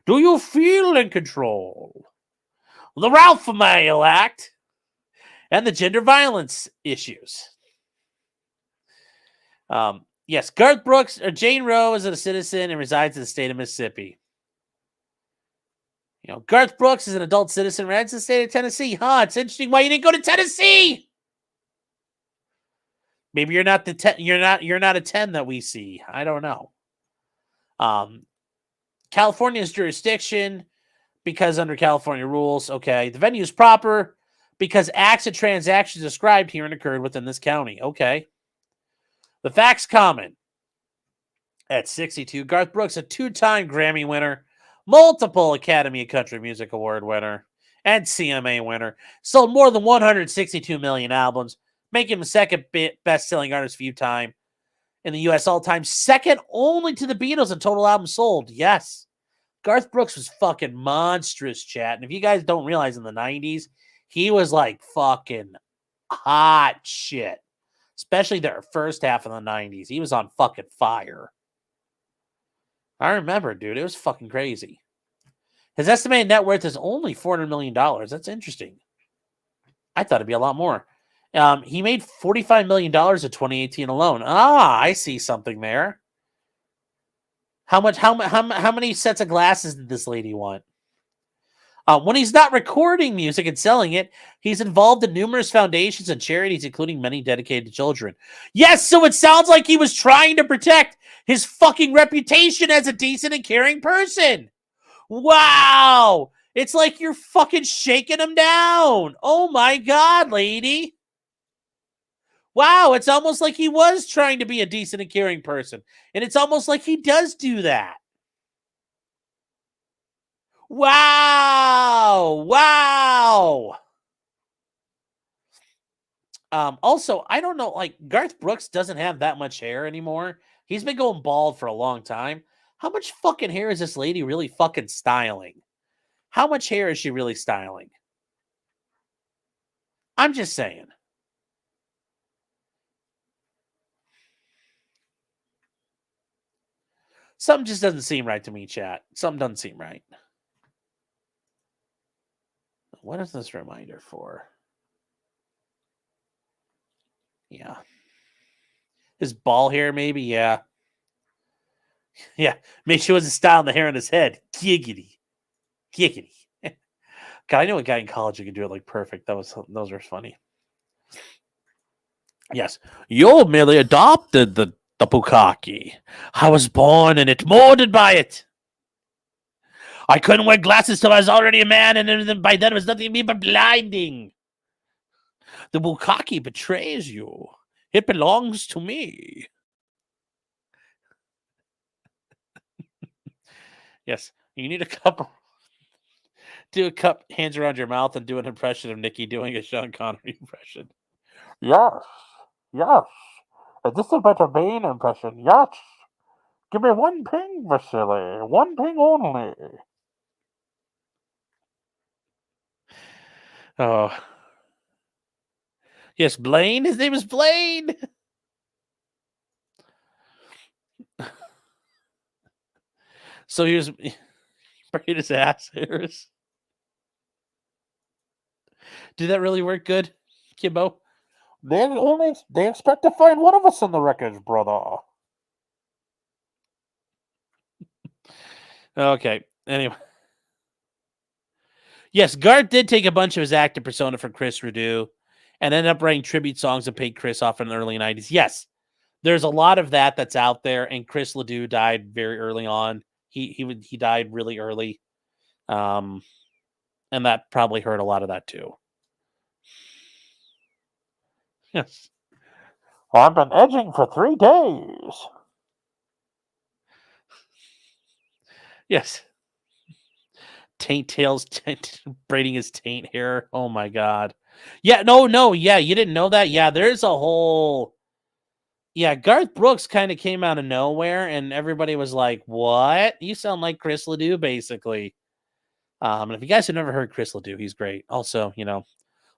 Do you feel in control? The Ralph Mail Act, and the gender violence issues. Yes, Garth Brooks or Jane Roe is a citizen and resides in the state of Mississippi. Garth Brooks is an adult citizen, resides in the state of Tennessee. It's interesting why you didn't go to Tennessee. Maybe you're not you're not a 10 that we see. I don't know. California's jurisdiction, because under California rules, okay, the venue is proper because acts and transactions described herein occurred within this county. Okay. The facts common. At 62, Garth Brooks, a 2-time Grammy winner, multiple Academy of Country Music Award winner, and CMA winner, sold more than 162 million albums, making him the second best-selling artist of all time in the U.S. all-time, second only to the Beatles in total albums sold. Yes. Garth Brooks was fucking monstrous, chat. And if you guys don't realize, in the 90s, he was like fucking hot shit. Especially the first half of the 90s. He was on fucking fire. I remember, dude. It was fucking crazy. His estimated net worth is only $400 million. That's interesting. I thought it'd be a lot more. He made $45 million in 2018 alone. I see something there. How many sets of glasses did this lady want? When he's not recording music and selling it, he's involved in numerous foundations and charities, including many dedicated to children. Yes, so it sounds like he was trying to protect his fucking reputation as a decent and caring person. Wow! It's like you're fucking shaking him down. Oh my God, lady. Wow, it's almost like he was trying to be a decent and caring person. And it's almost like he does do that. Wow. Also, I don't know, Garth Brooks doesn't have that much hair anymore. He's been going bald for a long time. How much fucking hair is this lady really fucking styling? How much hair is she really styling? I'm just saying. Something just doesn't seem right to me, chat. Something doesn't seem right. What is this reminder for? Yeah. His ball hair, maybe? Yeah. Yeah. Make sure it wasn't styling the hair on his head. Giggity. God, I know a guy in college who could do it perfect. Those were funny. Yes. You merely adopted the bukkake. I was born in it, molded by it. I couldn't wear glasses till I was already a man, and by then it was nothing to me but blinding. The bukkake betrays you. It belongs to me. Yes, you need a cup. Do a cup, hands around your mouth, and do an impression of Nikki doing a Sean Connery impression. Yes. Is this a better Bane impression? Yes. Give me one ping, Vasily. One ping only. Oh. Yes, Blaine. His name is Blaine. So here's Braid his ass hairs. Did that really work good, Kimbo? They expect to find one of us in the wreckage, brother. Okay. Anyway. Yes, Garth did take a bunch of his actor persona from Chris Ledoux and ended up writing tribute songs and paid Chris off in the early 90s. Yes, there's a lot of that's out there, and Chris Ledoux died very early on. He died really early. And that probably hurt a lot of that too. Yes. I've been edging for 3 days. Yes. Taint tails braiding his taint hair. Oh my god. Yeah, no, yeah, you didn't know that? Yeah, there's a whole Garth Brooks kind of came out of nowhere and everybody was like, "What? You sound like Chris Ledoux basically." And if you guys have never heard Chris Ledoux, he's great. Also,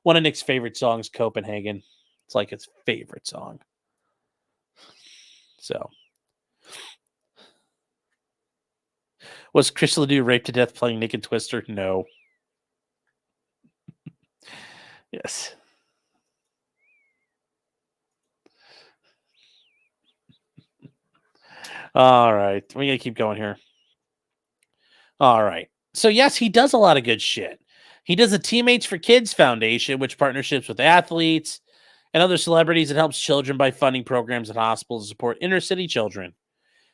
one of Nick's favorite songs, Copenhagen. It's like his favorite song. So, was Chris Ledoux raped to death playing Nick and Twister? No. Yes. All right. We got to keep going here. All right. So, yes, he does a lot of good shit. He does the Teammates for Kids Foundation, which partnerships with athletes and other celebrities and helps children by funding programs at hospitals to support inner city children.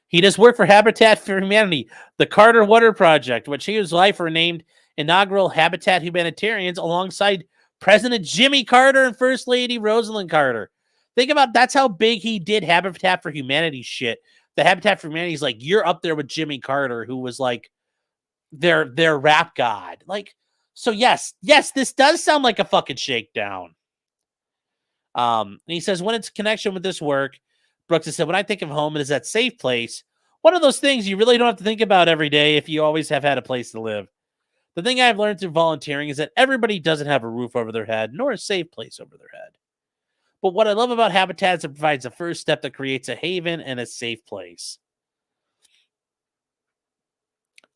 He does work for Habitat for Humanity, the Carter Water Project, which he and his wife were named inaugural Habitat Humanitarians alongside President Jimmy Carter and First Lady Rosalind Carter. Think about that's how big he did Habitat for Humanity shit. The Habitat for Humanity is like, you're up there with Jimmy Carter, who was like their rap god. Like, so yes, this does sound like a fucking shakedown. And he says, when it's connection with this work, Brooks has said, when I think of home, it is that safe place. One of those things you really don't have to think about every day if you always have had a place to live. The thing I've learned through volunteering is that everybody doesn't have a roof over their head, nor a safe place over their head. But what I love about Habitat is it provides a first step that creates a haven and a safe place.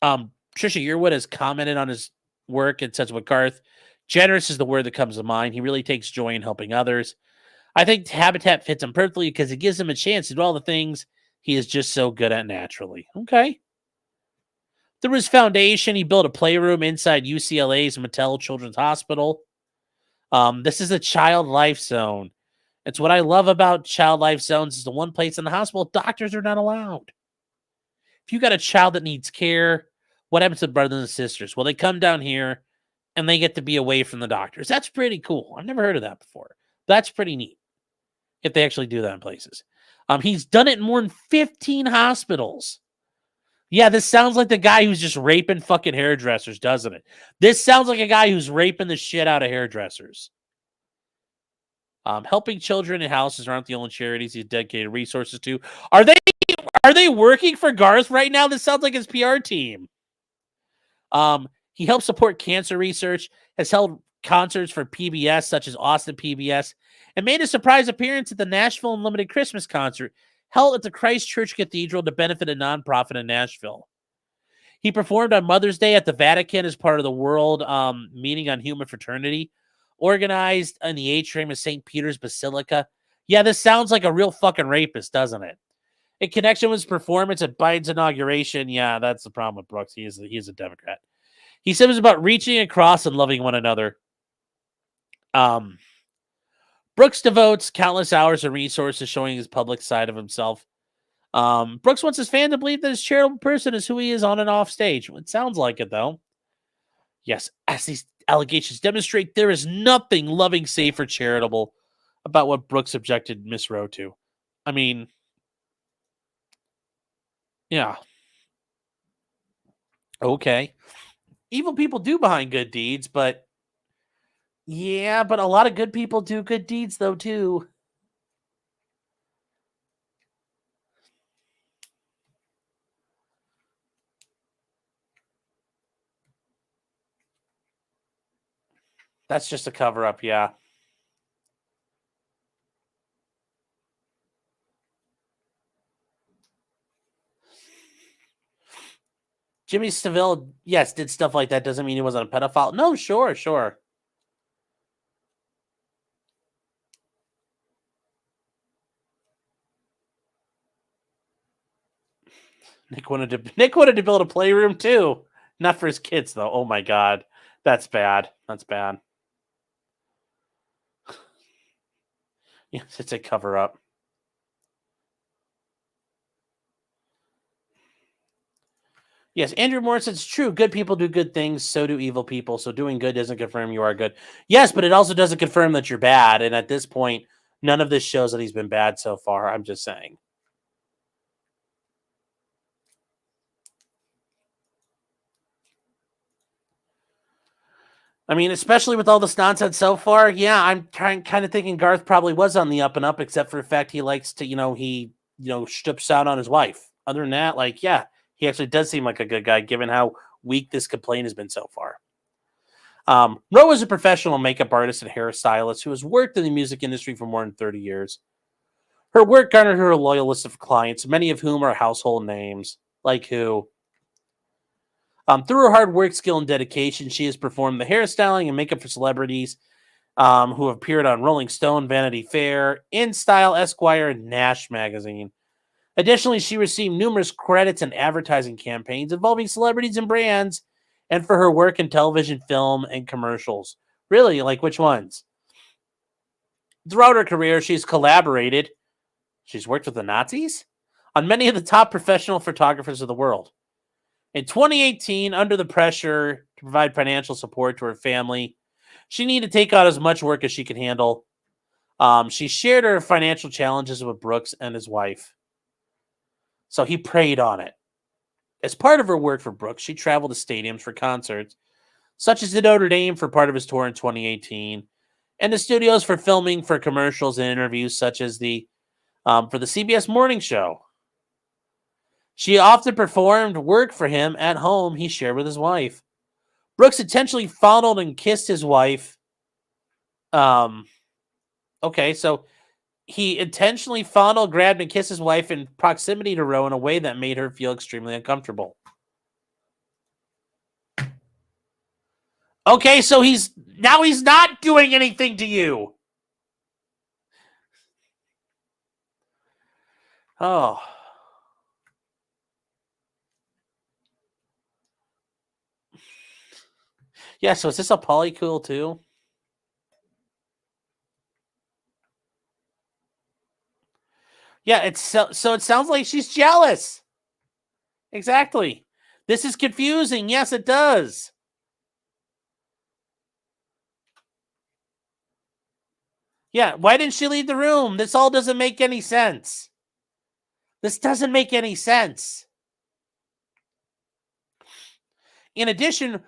Trisha Yearwood has commented on his work and says with Garth, generous is the word that comes to mind. He really takes joy in helping others. I think Habitat fits him perfectly because it gives him a chance to do all the things he is just so good at naturally. Okay. Through his foundation, he built a playroom inside UCLA's Mattel Children's Hospital. This is a child life zone. It's what I love about child life zones is the one place in the hospital doctors are not allowed. If you got a child that needs care, what happens to brothers and sisters? Well, they come down here and they get to be away from the doctors. That's pretty cool. I've never heard of that before. That's pretty neat if they actually do that in places. He's done it in more than 15 hospitals. Yeah, this sounds like the guy who's just raping fucking hairdressers, doesn't it? This sounds like a guy who's raping the shit out of hairdressers. Helping children in houses aren't the only charities he's dedicated resources to. Are they working for Garth right now? This sounds like his PR team. He helps support cancer research, has held concerts for PBS, such as Austin PBS, and made a surprise appearance at the Nashville Unlimited Christmas concert held at the Christ Church Cathedral to benefit a nonprofit in Nashville. He performed on Mother's Day at the Vatican as part of the World Meeting on Human Fraternity, organized in the atrium of St. Peter's Basilica. Yeah, this sounds like a real fucking rapist, doesn't it? In connection with his performance at Biden's inauguration, yeah, that's the problem with Brooks. He is a Democrat. He said it was about reaching across and loving one another. Brooks devotes countless hours and resources showing his public side of himself. Brooks wants his fan to believe that his charitable person is who he is on and off stage. It sounds like it, though. Yes, as these allegations demonstrate, there is nothing loving, safe, or charitable about what Brooks subjected Miss Rowe to. I mean, yeah. Okay. Evil people do behind good deeds, but yeah, but a lot of good people do good deeds, though, too. That's just a cover up, yeah. Jimmy Savile, yes, did stuff like that. Doesn't mean he wasn't a pedophile. No, sure. Nick wanted to build a playroom too. Not for his kids though. Oh my god. That's bad. Yes, it's a cover up. Yes, Andrew Morris, it's true. Good people do good things, so do evil people. So doing good doesn't confirm you are good. Yes, but it also doesn't confirm that you're bad. And at this point, none of this shows that he's been bad so far. I'm just saying. I mean, especially with all this nonsense so far, yeah, I'm kind of thinking Garth probably was on the up and up, except for the fact he likes to, he strips out on his wife. Other than that, like, yeah, he actually does seem like a good guy, given how weak this complaint has been so far. Rowe is a professional makeup artist and hairstylist who has worked in the music industry for more than 30 years. Her work garnered her a loyal list of clients, many of whom are household names, like who? Through her hard work, skill, and dedication, she has performed the hairstyling and makeup for celebrities who have appeared on Rolling Stone, Vanity Fair, InStyle, Esquire, and Nash magazine. Additionally, she received numerous credits and advertising campaigns involving celebrities and brands, and for her work in television, film, and commercials. Really? Like which ones? Throughout her career, she's worked with the Nazis on many of the top professional photographers of the world. In 2018, under the pressure to provide financial support to her family, she needed to take out as much work as she could handle. She shared her financial challenges with Brooks and his wife. So he preyed on it. As part of her work for Brooks, she traveled to stadiums for concerts, such as the Notre Dame for part of his tour in 2018, and the studios for filming for commercials and interviews, such as for the CBS Morning Show. She often performed work for him at home he shared with his wife. Brooks intentionally fondled and kissed his wife. Okay, so he intentionally fondled, grabbed, and kissed his wife in proximity to Rowe in a way that made her feel extremely uncomfortable. Okay, so he's not doing anything to you. Oh. Yeah, so is this a polycool too? Yeah, so it sounds like she's jealous. Exactly. This is confusing. Yes, it does. Yeah, why didn't she leave the room? This all doesn't make any sense. This doesn't make any sense. In addition,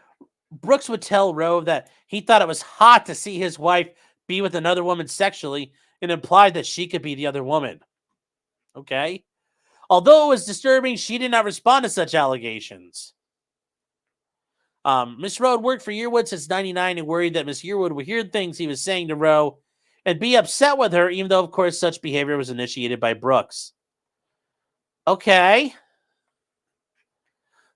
Brooks would tell Rowe that he thought it was hot to see his wife be with another woman sexually and implied that she could be the other woman. Okay? Although it was disturbing, she did not respond to such allegations. Miss Rowe had worked for Yearwood since 1999 and worried that Miss Yearwood would hear things he was saying to Rowe and be upset with her, even though, of course, such behavior was initiated by Brooks. Okay.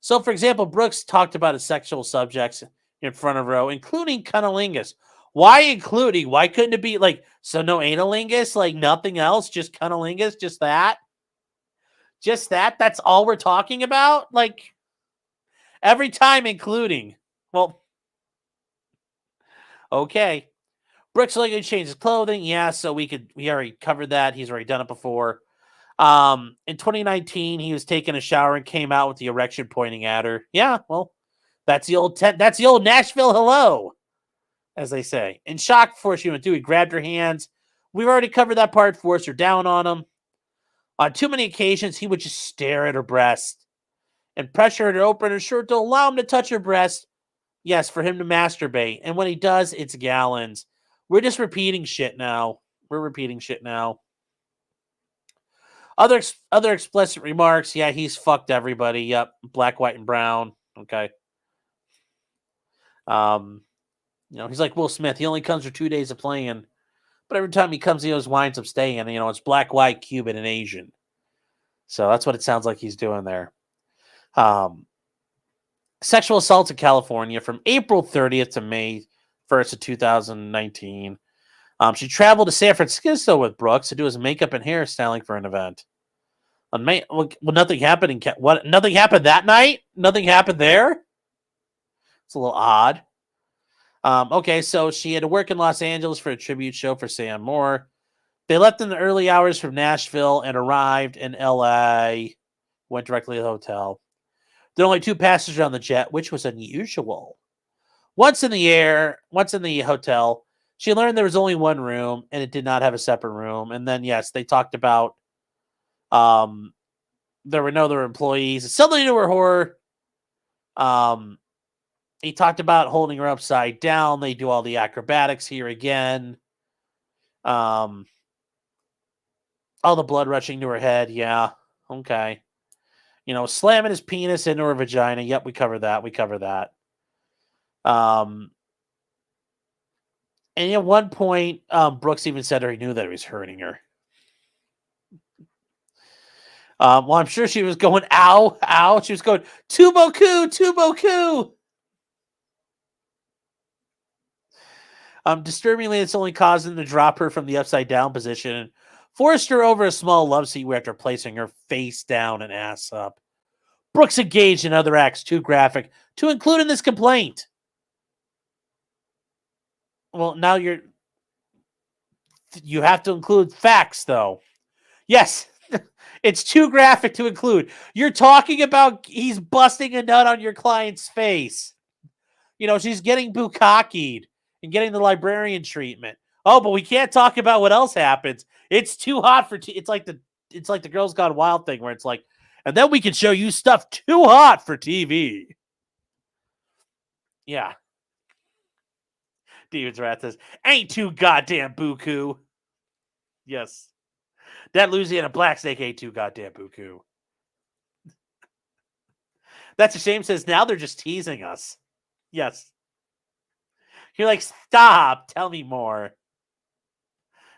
So, for example, Brooks talked about his sexual subjects in front of Rowe, including cunnilingus. Why including? Why couldn't it be like, so no analingus? Like nothing else? Just cunnilingus? Just that? Just that? That's all we're talking about? Like, every time including. Well, okay. Brooks likely changed his clothing. Yeah, so we already covered that. He's already done it before. In 2019, he was taking a shower and came out with the erection pointing at her. Yeah, well, that's the old Nashville hello, as they say. In shock before she went through, he grabbed her hands. We've already covered that part, forced her down on him. On too many occasions, he would just stare at her breast and pressure her to open her shirt to allow him to touch her breast. Yes, for him to masturbate. And when he does, it's gallons. We're just repeating shit now. Other explicit remarks. Yeah, he's fucked everybody. Yep, black, white, and brown. Okay. He's like Will Smith. He only comes for 2 days of playing, but every time he comes, he always winds up staying. It's black, white, Cuban, and Asian. So that's what it sounds like he's doing there. sexual assault in California from April 30th to May 1st of 2019. She traveled to San Francisco with Brooks to do his makeup and hairstyling for an event. On May, well, nothing happened in what? Nothing happened that night. Nothing happened there. It's a little odd. Okay, so she had to work in Los Angeles for a tribute show for Sam Moore. They left in the early hours from Nashville and arrived in L.A. Went directly to the hotel. There were only 2 passengers on the jet, which was unusual. Once in the hotel, she learned there was only one room and it did not have a separate room. And then, yes, they talked about there were no other employees. Something to her horror. He talked about holding her upside down. They do all the acrobatics here again. All the blood rushing to her head. Yeah. Okay. Slamming his penis into her vagina. Yep, we covered that. And at one point, Brooks even said he knew that he was hurting her. Well, I'm sure she was going, ow, ow. She was going, tu beaucoup. Disturbingly, it's only caused him to drop her from the upside down position and forced her over a small love seat after placing her face down and ass up. Brooks engaged in other acts too graphic to include in this complaint. Well, now you have to include facts, though. Yes, it's too graphic to include. You're talking about he's busting a nut on your client's face. She's getting bukkakied and getting the librarian treatment. Oh, but we can't talk about what else happens. It's too hot for it's like the Girls Gone Wild thing where it's like, and then we can show you stuff too hot for TV. Yeah. David's Rat says, ain't too goddamn buku. Yes. That Louisiana Black Snake ain't too goddamn buku. That's a shame says, now they're just teasing us. Yes. You're like, stop. Tell me more.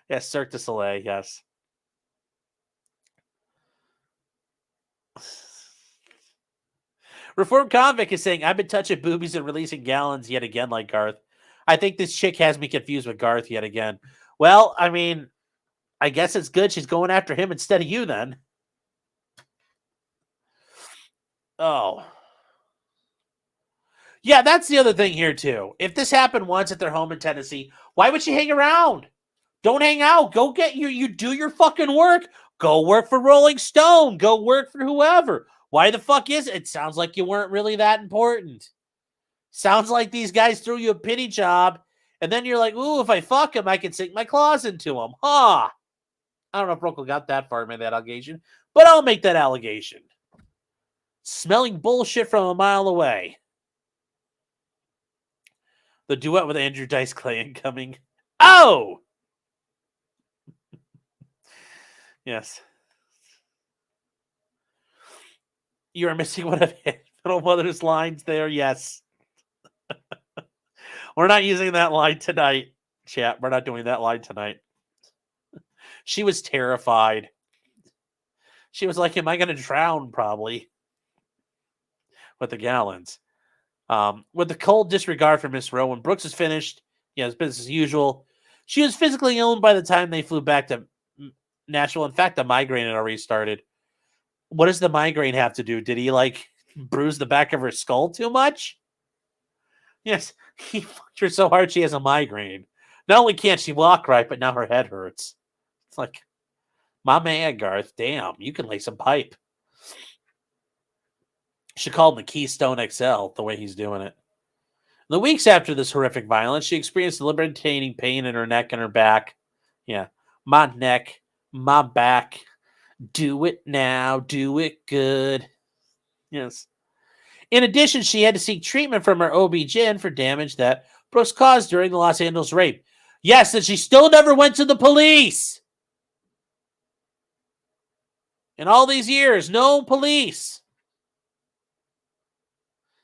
Yes, Cirque du Soleil. Yes. Reformed Convict is saying, I've been touching boobies and releasing gallons yet again like Garth. I think this chick has me confused with Garth yet again. Well, I mean, I guess it's good she's going after him instead of you then. Oh. Yeah, that's the other thing here, too. If this happened once at their home in Tennessee, why would she hang around? Don't hang out. Go get you do your fucking work. Go work for Rolling Stone. Go work for whoever. Why the fuck is it? It sounds like you weren't really that important. Sounds like these guys threw you a pity job, and then you're like, ooh, if I fuck him, I can sink my claws into him. Huh. I don't know if Brooklyn got that far, made that allegation, but I'll make that allegation. Smelling bullshit from a mile away. The duet with Andrew Dice Clay incoming. Oh! Yes. You are missing one of Middle Mother's lines there. Yes. We're not using that line tonight, chat. We're not doing that line tonight. She was terrified. She was like, am I going to drown? Probably. With the gallons. With the cold disregard for Miss Rowe, when Brooks is finished, it's business as usual. She was physically ill by the time they flew back to Nashville. In fact, the migraine had already started. What does the migraine have to do? Did he bruise the back of her skull too much? Yes, he fucked her so hard she has a migraine. Not only can't she walk right, but now her head hurts. It's like, my man, Garth, damn, you can lay some pipe. She called him the Keystone XL, the way he's doing it. In the weeks after this horrific violence, she experienced debilitating pain in her neck and her back. Yeah, my neck, my back. Do it now. Do it good. Yes. In addition, she had to seek treatment from her OB-GYN for damage that Brooks caused during the Los Angeles rape. Yes, and she still never went to the police. In all these years, no police.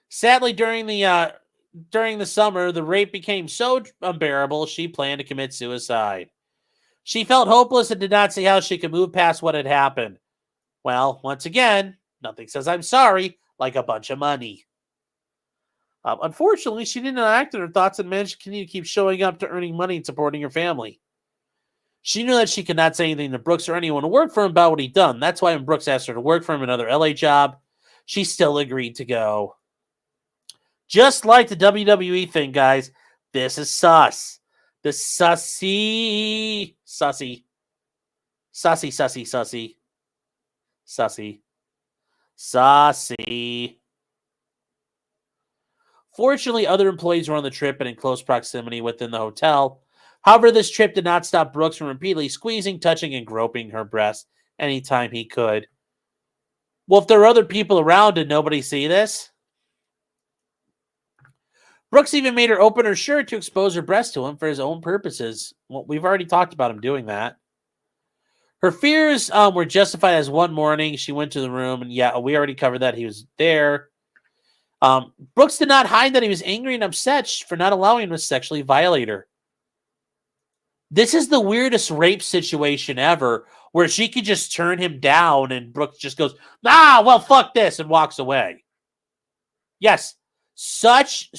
Sadly, during the summer, the rape became so unbearable, she planned to commit suicide. She felt hopeless and did not see how she could move past what had happened. Well, once again, nothing says I'm sorry like a bunch of money. Unfortunately, she didn't act on her thoughts and managed to continue to keep showing up to earning money and supporting her family. She knew that she could not say anything to Brooks or anyone who worked for him about what he'd done. That's why when Brooks asked her to work for him another LA job, she still agreed to go. Just like the WWE thing, guys, this is sus. The sussy. Fortunately, other employees were on the trip and in close proximity within the hotel. However, this trip did not stop Brooks from repeatedly squeezing, touching, and groping her breast anytime he could. Well, if there are other people around, did nobody see this? Brooks even made her open her shirt to expose her breast to him for his own purposes. Well, we've already talked about him doing that. Her fears were justified as one morning she went to the room, and yeah, we already covered that. He was there. Brooks did not hide that he was angry and upset for not allowing him to sexually violate her. This is the weirdest rape situation ever, where she could just turn him down and Brooks just goes, well, fuck this, and walks away. Yes, such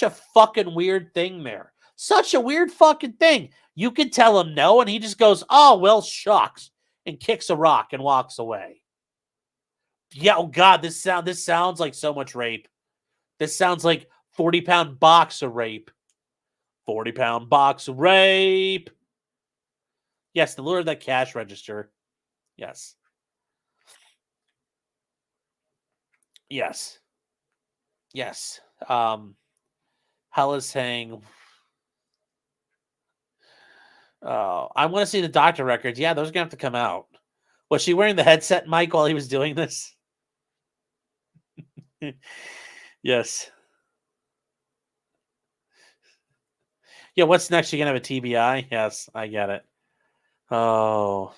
a fucking weird thing there. Such a weird fucking thing. You could tell him no, and he just goes, oh, well, shucks, and kicks a rock and walks away. Yeah, oh God, this sounds like so much rape. This sounds like 40-pound box of rape. 40-pound box of rape. Yes, the lure of that cash register. Yes. Yes. Yes. Hell is saying, I want to see the doctor records. Yeah, those are going to have to come out. Was she wearing the headset mic while he was doing this? Yes. Yeah, what's next? You going to have a TBI? Yes, I get it. Oh.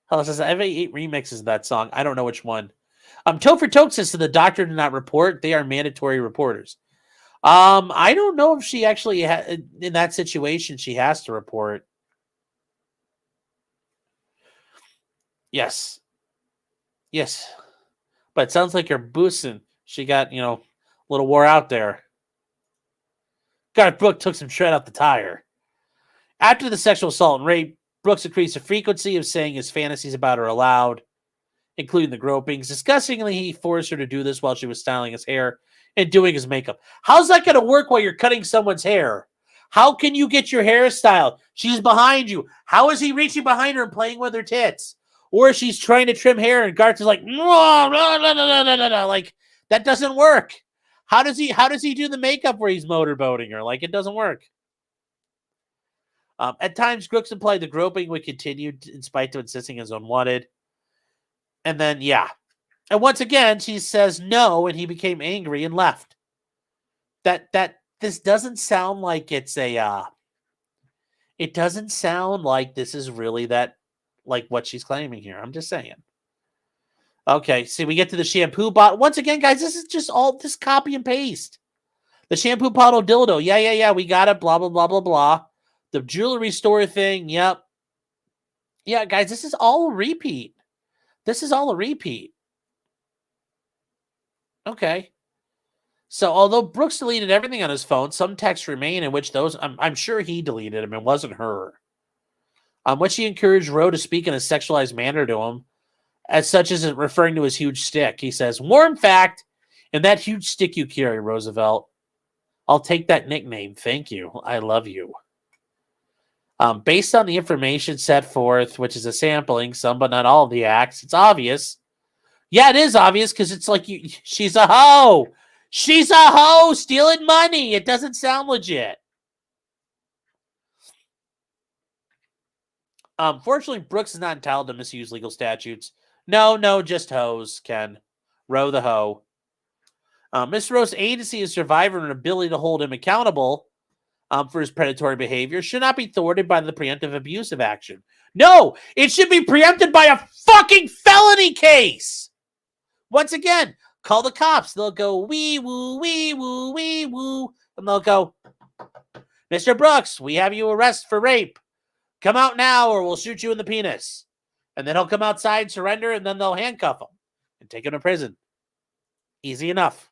Hell says, I have 8 remixes of that song. I don't know which one. Topher Toke says, so the doctor did not report. They are mandatory reporters. I don't know if she actually in that situation she has to report. Yes. Yes. But it sounds like you're boosting. She got, a little wore out there. Garth Brooks took some tread out the tire. After the sexual assault and rape, Brooks increased the frequency of saying his fantasies about her aloud, including the gropings. Disgustingly, he forced her to do this while she was styling his hair and doing his makeup. How's that going to work while you're cutting someone's hair? How can you get your hair styled? She's behind you. How is he reaching behind her and playing with her tits? Or she's trying to trim hair and Garth is like, no, like that doesn't work. How does he do the makeup where he's motorboating her? Like it doesn't work. At times, Brooks implied the groping would continue in spite of insisting as unwanted. And then, yeah. And once again, she says no, and he became angry and left. This doesn't sound like it's it doesn't sound like this is really like what she's claiming here. I'm just saying. Okay, see, we get to the shampoo bottle. Once again, guys, this is just all this copy and paste. The shampoo bottle dildo. Yeah, we got it. Blah, blah, blah, blah, blah. The jewelry store thing. Yep. Yeah, guys, this is all a repeat. This is all a repeat. Okay. So, although Brooks deleted everything on his phone, some texts remain in which those, I'm sure he deleted them. It wasn't her. Which he encouraged Rowe to speak in a sexualized manner to him, as such as referring to his huge stick. He says, warm fact, and that huge stick you carry, Roosevelt. I'll take that nickname. Thank you. I love you. Based on the information set forth, which is a sampling, some but not all of the acts, it's obvious. Yeah, it is obvious because it's like she's a hoe. She's a hoe stealing money. It doesn't sound legit. Fortunately, Brooks is not entitled to misuse legal statutes. No, just hoes, Ken. Roe the hoe. Mr. Rowe's agency as survivor and ability to hold him accountable for his predatory behavior should not be thwarted by the preemptive abusive action. No, it should be preempted by a fucking felony case. Once again, call the cops. They'll go, wee woo, wee woo, wee woo. And they'll go, Mr. Brooks, we have you arrested for rape. Come out now or we'll shoot you in the penis. And then he'll come outside, surrender, and then they'll handcuff him and take him to prison. Easy enough.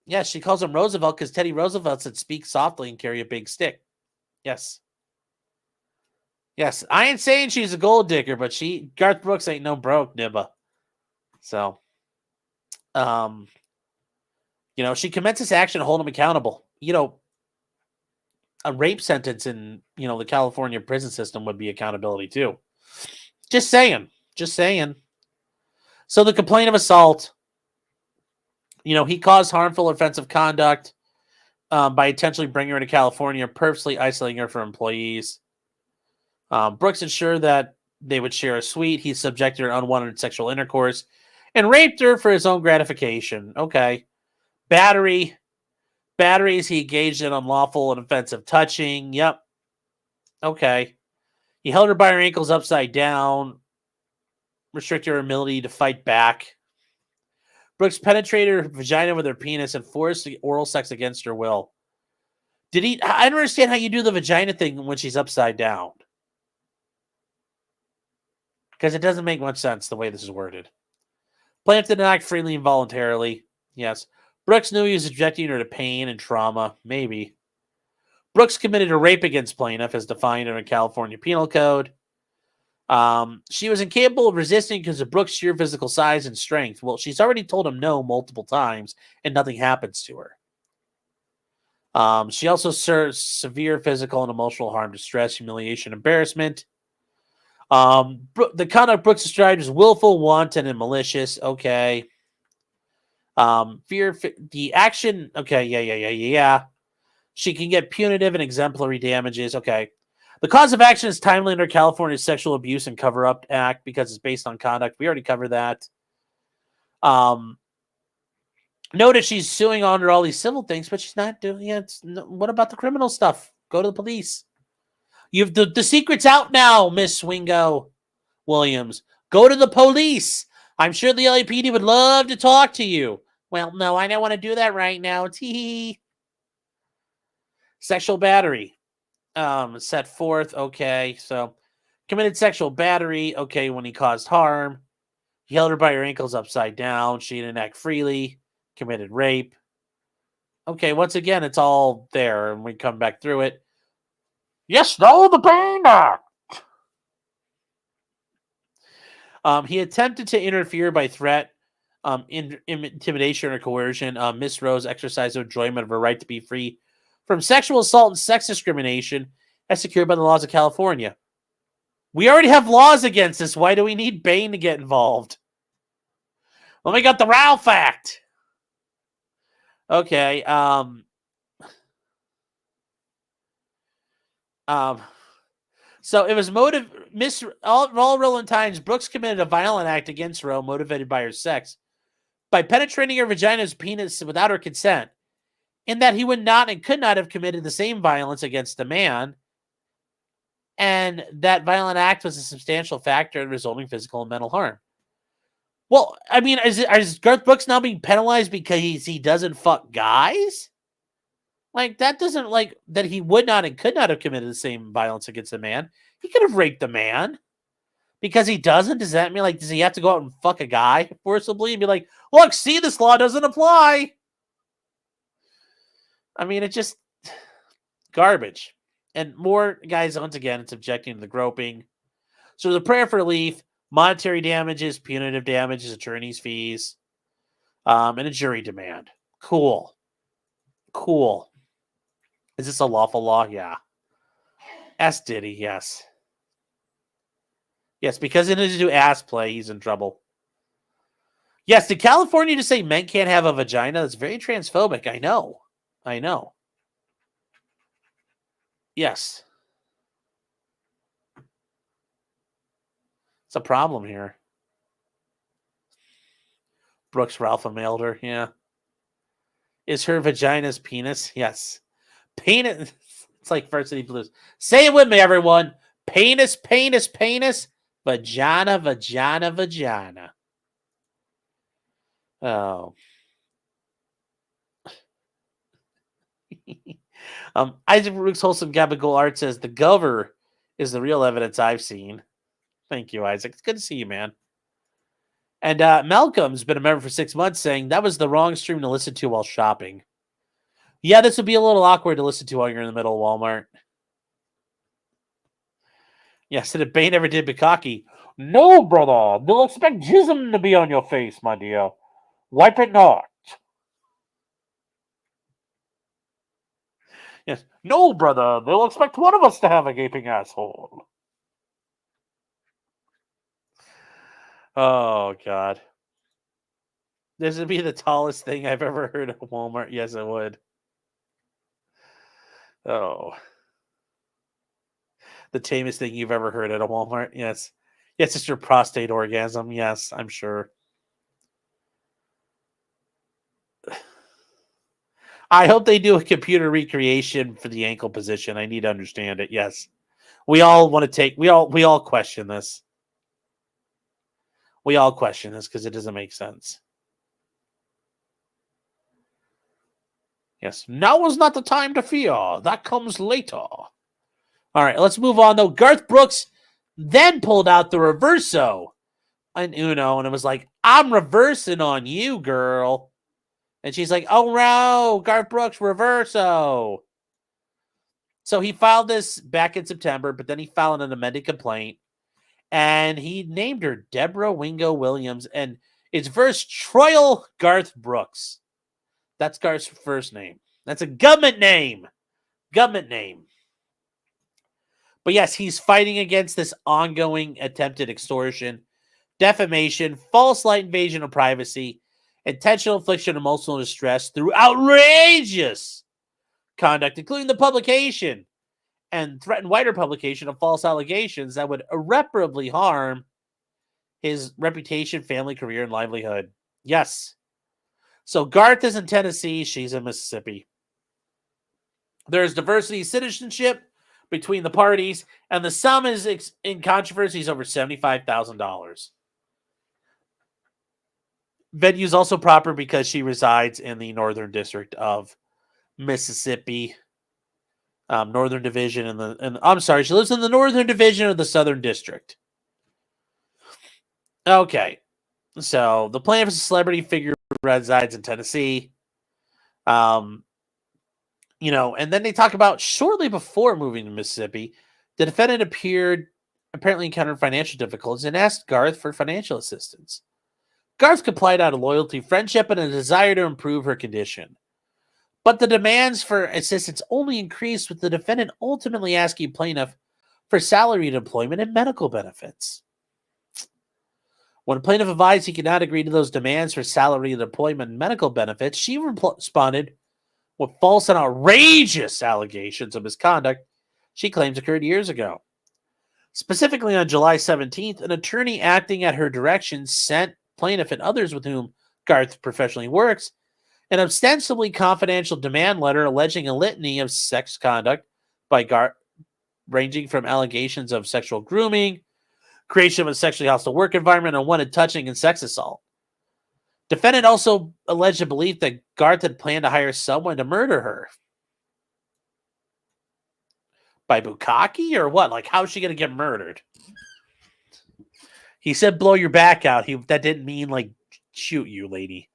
Yeah, she calls him Roosevelt because Teddy Roosevelt said speak softly and carry a big stick. Yes. Yes. I ain't saying she's a gold digger, but Garth Brooks ain't no broke nibba. So, she commences action to hold him accountable. A rape sentence in, the California prison system would be accountability too. Just saying. Just saying. So the complaint of assault, he caused harmful offensive conduct by intentionally bringing her to California, purposely isolating her from employees. Brooks ensured that they would share a suite. He subjected her to unwanted sexual intercourse and raped her for his own gratification. Okay. Batteries, he engaged in unlawful and offensive touching. Yep. Okay. He held her by her ankles upside down, restricted her ability to fight back. Brooks penetrated her vagina with her penis and forced oral sex against her will. I don't understand how you do the vagina thing when she's upside down. Because it doesn't make much sense the way this is worded. Plaintiff did not act freely and voluntarily. Yes. Brooks knew he was subjecting her to pain and trauma. Maybe. Brooks committed a rape against plaintiff as defined in the California Penal Code. She was incapable of resisting because of Brooks' sheer physical size and strength. Well, she's already told him no multiple times, and nothing happens to her. She also serves severe physical and emotional harm, distress, humiliation, embarrassment. The conduct Brooks described as willful, wanton, and malicious. Okay. The action. Okay. Yeah. She can get punitive and exemplary damages. Okay. The cause of action is timely under California's Sexual Abuse and Cover-Up Act because it's based on conduct. We already covered that. Notice she's suing under all these civil things, but she's not doing it. What about the criminal stuff? Go to the police. You've the secret's out now, Miss Swingo Williams. Go to the police. I'm sure the LAPD would love to talk to you. Well, no, I don't want to do that right now. Tee. Sexual battery. Set forth. Okay, so committed sexual battery. Okay, when he caused harm. He held her by her ankles upside down. She didn't act freely. Committed rape. Okay, once again, it's all there, and we come back through it. Yes, no, the Pain Act. He attempted to interfere by threat, intimidation, or coercion. Miss Rose exercised enjoyment of her right to be free from sexual assault and sex discrimination as secured by the laws of California. We already have laws against this. Why do we need Bain to get involved? Well, we got the Ralph Act. Okay. So it was all relevant times. Brooks committed a violent act against Roe, motivated by her sex, by penetrating her vagina's penis without her consent, in that he would not and could not have committed the same violence against a man, and that violent act was a substantial factor in resulting physical and mental harm. Well, I mean, is Garth Brooks now being penalized because he doesn't fuck guys? Like, that doesn't, like, that he would not and could not have committed the same violence against a man. He could have raped a man. Because he doesn't? Does that mean, like, does he have to go out and fuck a guy forcibly and be like, look, see, this law doesn't apply? I mean, it's just garbage. And more, guys, once again, it's objecting to the groping. So the prayer for relief, monetary damages, punitive damages, attorney's fees, and a jury demand. Cool. Is this a lawful law? Yeah. S. Diddy, yes. Yes, because in order to do ass play, he's in trouble. Yes, did California just say men can't have a vagina? That's very transphobic. I know. Yes. It's a problem here. Brooks Ralph mailed her. Yeah. Is her vagina's penis? Yes. Penis. It's like Varsity Blues. Say it with me, everyone. Penis. Vagina. Oh. Isaac Brooks Wholesome Gabagool Art says the Gover is the real evidence I've seen. Thank you, Isaac. It's good to see you, man. And Malcolm's been a member for 6 months, saying that was the wrong stream to listen to while shopping. Yeah, this would be a little awkward to listen to while you're in the middle of Walmart. Yes, and if Bane ever did Bukkake, No, brother. They'll expect jism to be on your face, my dear. Wipe it not. yes, No, brother. They'll expect one of us to have a gaping asshole. oh God, this would be the tallest thing I've ever heard at Walmart. Yes, it would. Oh, the tamest thing you've ever heard at a Walmart. Yes, yes, it's your prostate orgasm. Yes, I'm sure. I hope they do a computer recreation for the ankle position. I need to understand it. Yes. We all want to take we all question this. We all question this because it doesn't make sense. Yes. Now is not the time to fear. That comes later. All right, let's move on though. Garth Brooks then pulled out the reverso on Uno and it was like, I'm reversing on you, girl. And she's like, oh no, Garth Brooks, reverso. So he filed this back in September, but then he filed an amended complaint. And he named her Deborah Wingo Williams. And it's verse Troyal Garth Brooks. That's Garth's first name. That's a government name. Government name. But yes, he's fighting against this ongoing attempted extortion, defamation, false light invasion of privacy, intentional infliction of emotional distress through outrageous conduct, including the publication and threatened wider publication of false allegations that would irreparably harm his reputation, family, career, and livelihood. Yes. So Garth is in Tennessee. She's in Mississippi. There's diversity of citizenship between the parties, and the sum is in controversy is over $75,000. Venue is also proper because she resides in the Northern District of Mississippi, Northern Division, and I'm sorry, she lives in the Northern Division of the Southern District. Okay, so the plaintiff is a celebrity figure who resides in Tennessee. You know, and then they talk about shortly before moving to Mississippi, the defendant apparently encountered financial difficulties and asked Garth for financial assistance. Garth complied out of loyalty, friendship, and a desire to improve her condition. But the demands for assistance only increased, with the defendant ultimately asking plaintiff for salaried employment and medical benefits. When plaintiff advised he could not agree to those demands for salaried employment and medical benefits, she responded with false and outrageous allegations of misconduct she claims occurred years ago. Specifically on July 17th, an attorney acting at her direction sent plaintiff and others with whom Garth professionally works an ostensibly confidential demand letter alleging a litany of sex conduct by Garth, ranging from allegations of sexual grooming, creation of a sexually hostile work environment, unwanted touching, and sex assault. Defendant also alleged a belief that Garth had planned to hire someone to murder her. By Bukkake or what? Like, how is she going to get murdered? He said blow your back out. That didn't mean, like, shoot you, lady.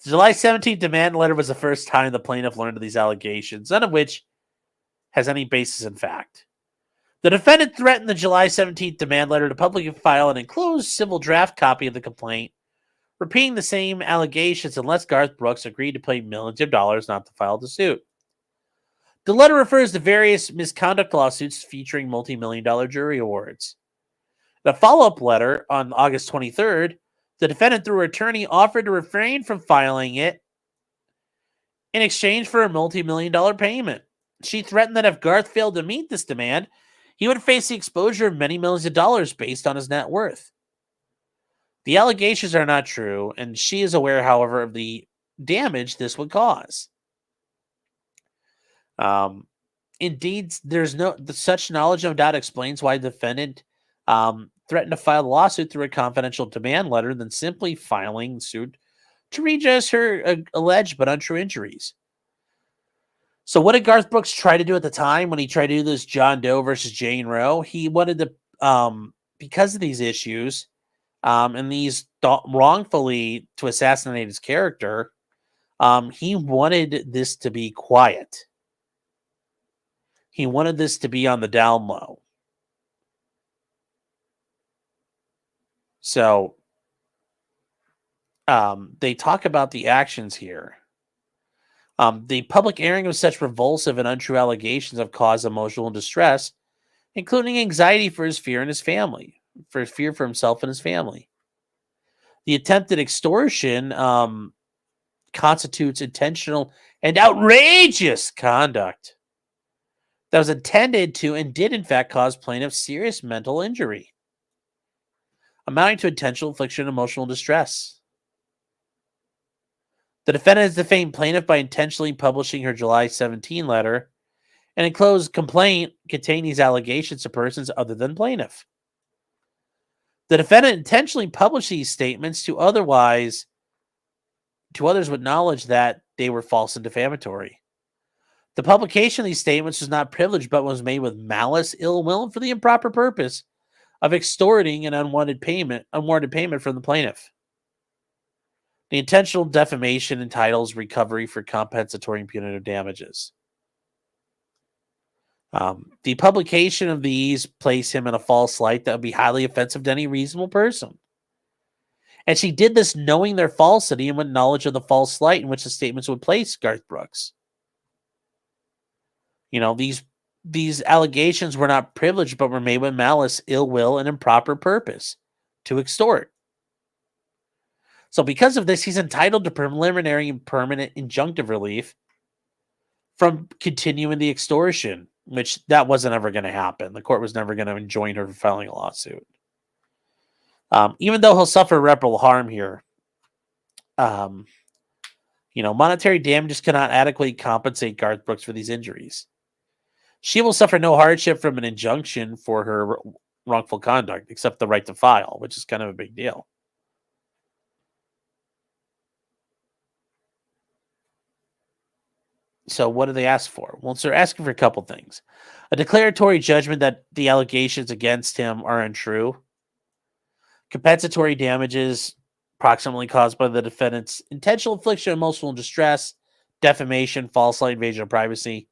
The July 17th demand letter was the first time the plaintiff learned of these allegations, none of which has any basis in fact. The defendant threatened the July 17th demand letter to publicly file an enclosed civil draft copy of the complaint, repeating the same allegations unless Garth Brooks agreed to pay millions of dollars not to file the suit. The letter refers to various misconduct lawsuits featuring multi-million-dollar jury awards. The follow-up letter on August 23rd, the defendant, through her attorney, offered to refrain from filing it in exchange for a multi-million-dollar payment. She threatened that if Garth failed to meet this demand, he would face the exposure of many millions of dollars based on his net worth. The allegations are not true, and she is aware, however, of the damage this would cause. Indeed, there's such knowledge, no doubt, explains why the defendant threatened to file the lawsuit through a confidential demand letter than simply filing suit to redress her alleged but untrue injuries. So what did Garth Brooks try to do at the time when he tried to do this John Doe versus Jane Roe? He wanted to, because of these issues, and these wrongfully to assassinate his character, he wanted this to be quiet. He wanted this to be on the down low. So they talk about the actions here. The public airing of such revulsive and untrue allegations have caused emotional distress, including anxiety for his fear and his family, for fear for himself and his family. The attempted extortion constitutes intentional and outrageous conduct that was intended to and did in fact cause plaintiff serious mental injury, amounting to intentional infliction of emotional distress. The defendant has defamed plaintiff by intentionally publishing her July 17 letter, and enclosed complaint containing these allegations to persons other than plaintiff. The defendant intentionally published these statements to others with knowledge that they were false and defamatory. The publication of these statements was not privileged, but was made with malice, ill will, and for the improper purpose of extorting an unwanted payment from the plaintiff. The intentional defamation entitles recovery for compensatory and punitive damages. The publication of these place him in a false light that would be highly offensive to any reasonable person. And she did this knowing their falsity and with knowledge of the false light in which the statements would place Garth Brooks. You know, these allegations were not privileged, but were made with malice, ill will, and improper purpose to extort. So because of this, he's entitled to preliminary and permanent injunctive relief from continuing the extortion, which that wasn't ever going to happen. The court was never going to enjoin her from filing a lawsuit. Even though he'll suffer irreparable harm here, monetary damages cannot adequately compensate Garth Brooks for these injuries. She will suffer no hardship from an injunction for her wrongful conduct, except the right to file, which is kind of a big deal. So what do they ask for? Well, they're asking for a couple things. A declaratory judgment that the allegations against him are untrue. Compensatory damages approximately caused by the defendant's intentional infliction of emotional distress, defamation, false light, invasion of privacy,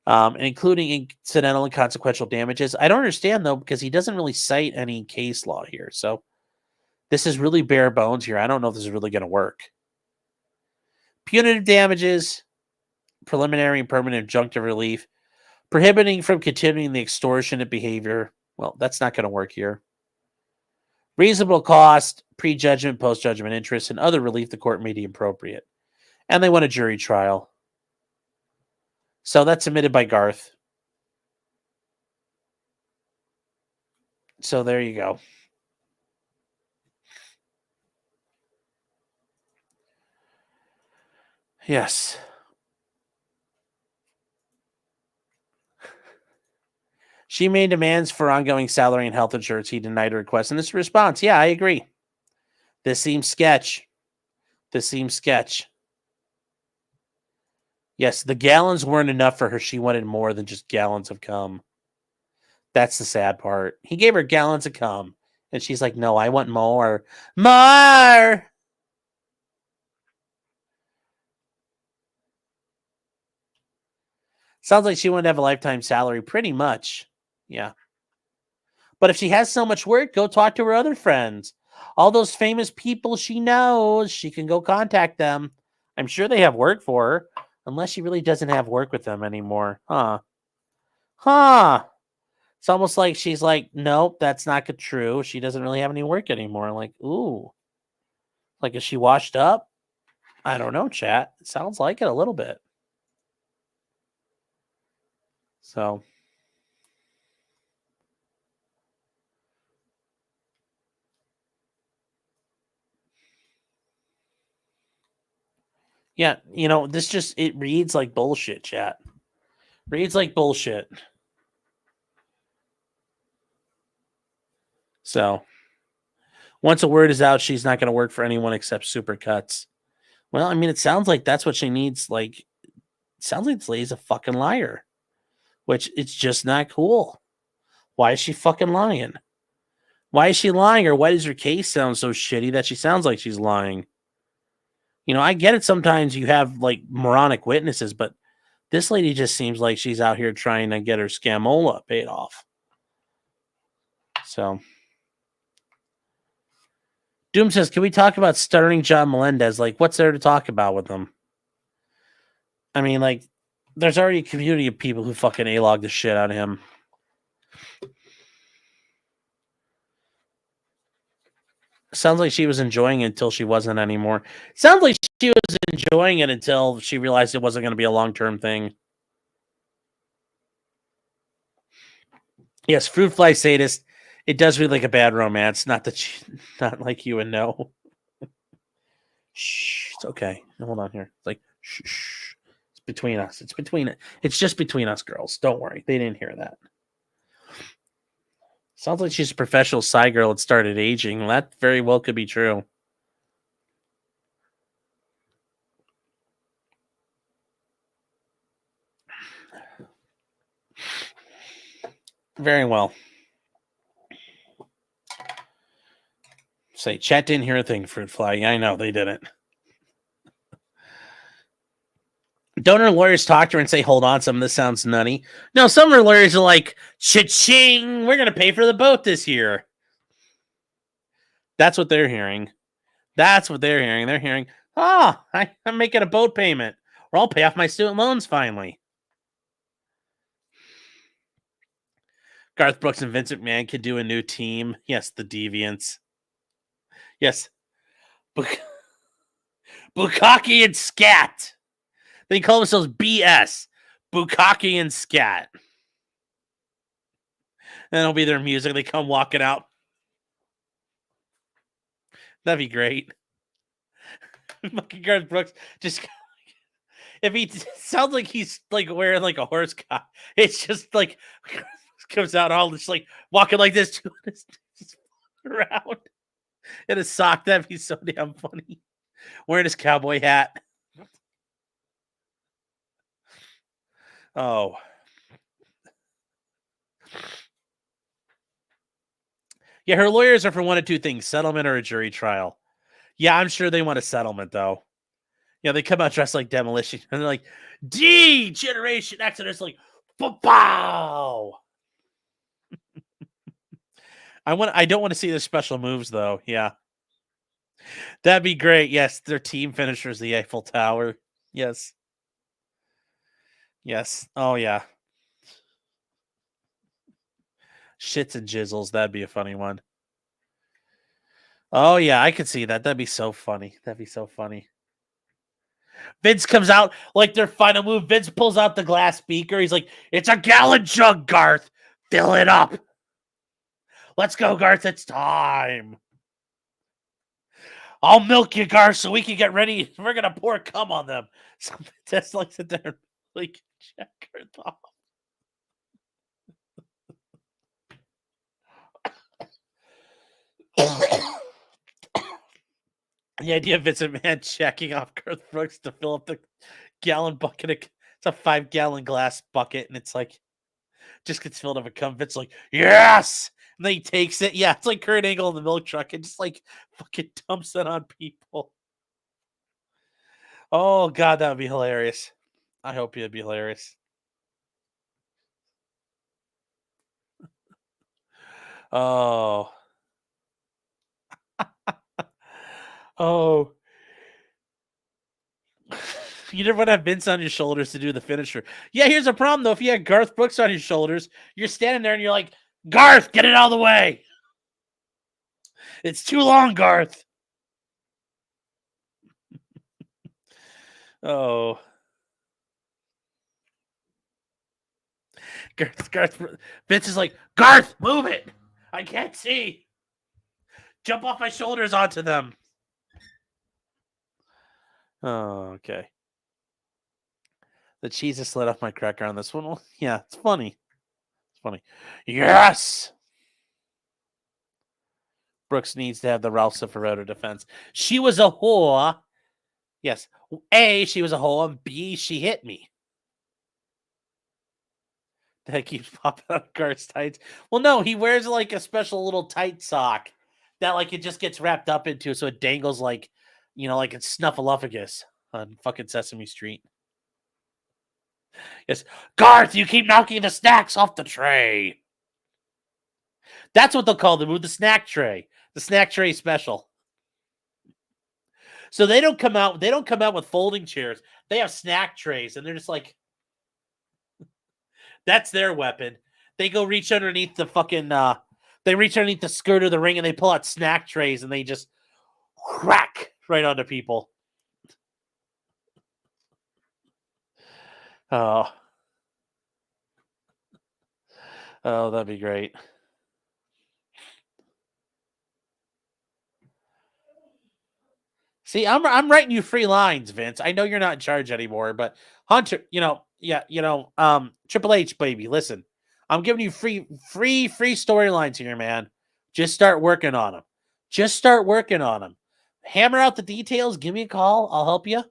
and including incidental and consequential damages. I don't understand, though, because he doesn't really cite any case law here. So this is really bare bones here. I don't know if this is really going to work. Punitive damages, preliminary and permanent injunctive relief, prohibiting from continuing the extortionate behavior. Well, that's not going to work here. Reasonable cost, prejudgment, post-judgment interest, and other relief the court may deem appropriate. And they want a jury trial. So that's submitted by Garth. So there you go. Yes. She made demands for ongoing salary and health insurance. He denied her request. And this response, yeah, I agree. This seems sketch. Yes, the gallons weren't enough for her. She wanted more than just gallons of cum. That's the sad part. He gave her gallons of cum. And she's like, no, I want more. More! Sounds like she wanted to have a lifetime salary, pretty much. Yeah. But if she has so much work, go talk to her other friends. All those famous people she knows, she can go contact them. I'm sure they have work for her, unless she really doesn't have work with them anymore. Huh. It's almost like she's like, nope, that's not true. She doesn't really have any work anymore. Like, ooh. Like, is she washed up? I don't know, chat. It sounds like it a little bit. So. Yeah, this just, it reads like bullshit, chat. Reads like bullshit. So, once a word is out, she's not going to work for anyone except Supercuts. Well, I mean, it sounds like that's what she needs. Like, it sounds like this lady's a fucking liar, which it's just not cool. Why is she fucking lying? Why is she lying, or why does her case sound so shitty that she sounds like she's lying? You know, I get it. Sometimes you have like moronic witnesses, but this lady just seems like she's out here trying to get her scamola paid off. So, Doom says, can we talk about stuttering John Melendez? Like, what's there to talk about with him? I mean, like, there's already a community of people who fucking A-log the shit out of him. Sounds like she was enjoying it until she wasn't anymore. Sounds like she was enjoying it until she realized it wasn't going to be a long-term thing. Yes, fruit fly sadist. It does read like a bad romance. Not like you would know. Shh, it's okay. Hold on here. It's like shh. It's between us. It's just between us, girls. Don't worry. They didn't hear that. Sounds like she's a professional side girl that started aging. Well, that very well could be true. Very well. Say, chat didn't hear a thing, Fruit Fly. Yeah, I know, they didn't. Don't her lawyers talk to her and say, hold on, some of this sounds nutty? No, some of her lawyers are like, cha-ching, we're going to pay for the boat this year. That's what they're hearing. They're hearing, I'm making a boat payment, or I'll pay off my student loans finally. Garth Brooks and Vince McMahon could do a new team. Yes, the Deviants. Yes. Bukkake and Scat. They call themselves BS. Bukkake and Scat. And it'll be their music. They come walking out. That'd be great. Fucking Garth Brooks just... If he sounds like he's like wearing like a horse costume, it's just like comes out all just like walking like this just around in a sock. That'd be so damn funny. Wearing his cowboy hat. Oh. Yeah, her lawyers are for one of two things: settlement or a jury trial. Yeah, I'm sure they want a settlement though. Yeah, they come out dressed like Demolition, and they're like, D Generation X, and it's like, pow. I don't want to see their special moves though. Yeah. That'd be great. Yes, their team finishers, the Eiffel Tower. Yes. Yes. Oh yeah. Shits and jizzles. That'd be a funny one. Oh yeah, I could see that. That'd be so funny. Vince comes out like their final move. Vince pulls out the glass beaker. He's like, it's a gallon jug, Garth. Fill it up. Let's go, Garth. It's time. I'll milk you, Garth, so we can get ready. We're going to pour cum on them. So Vince like sit there and like check Garth off. The idea of Vince McMahon checking off Garth Brooks to fill up the gallon bucket. It's a 5-gallon glass bucket, and it's like just gets filled up with cum. Vince like, yes! And then he takes it. Yeah, it's like Kurt Angle in the milk truck and just like fucking dumps it on people. Oh, God, that would be hilarious. I hope it'd be hilarious. Oh. Oh. You never want to have Vince on your shoulders to do the finisher. Yeah, here's a problem, though. If you had Garth Brooks on your shoulders, you're standing there and you're like, Garth, get it out of the way. It's too long, Garth. Oh. Garth, Vince is like, Garth, move it. I can't see. Jump off my shoulders onto them. Oh, okay. The cheese has slid off my cracker on this one. Well, yeah, it's funny. Yes! Brooks needs to have the Ralph Cifaretto defense. She was a whore. Yes. A, she was a whore. And B, she hit me. that keeps popping out of Garth's tights. Well, no, he wears like a special little tight sock that like it just gets wrapped up into, so it dangles like, like it's Snuffleupagus on fucking Sesame Street. Yes, Garth, you keep knocking the snacks off the tray. That's what they'll call the move, the snack tray special. So they don't come out with folding chairs. They have snack trays, and they're just like, that's their weapon. They go reach underneath the fucking they reach underneath the skirt of the ring and they pull out snack trays and they just whack right onto people. Oh, that'd be great. See, I'm writing you free lines, Vince. I know you're not in charge anymore, but Hunter, Triple H, baby, listen. I'm giving you free storylines here, man. Just start working on them. Hammer out the details. Give me a call. I'll help you.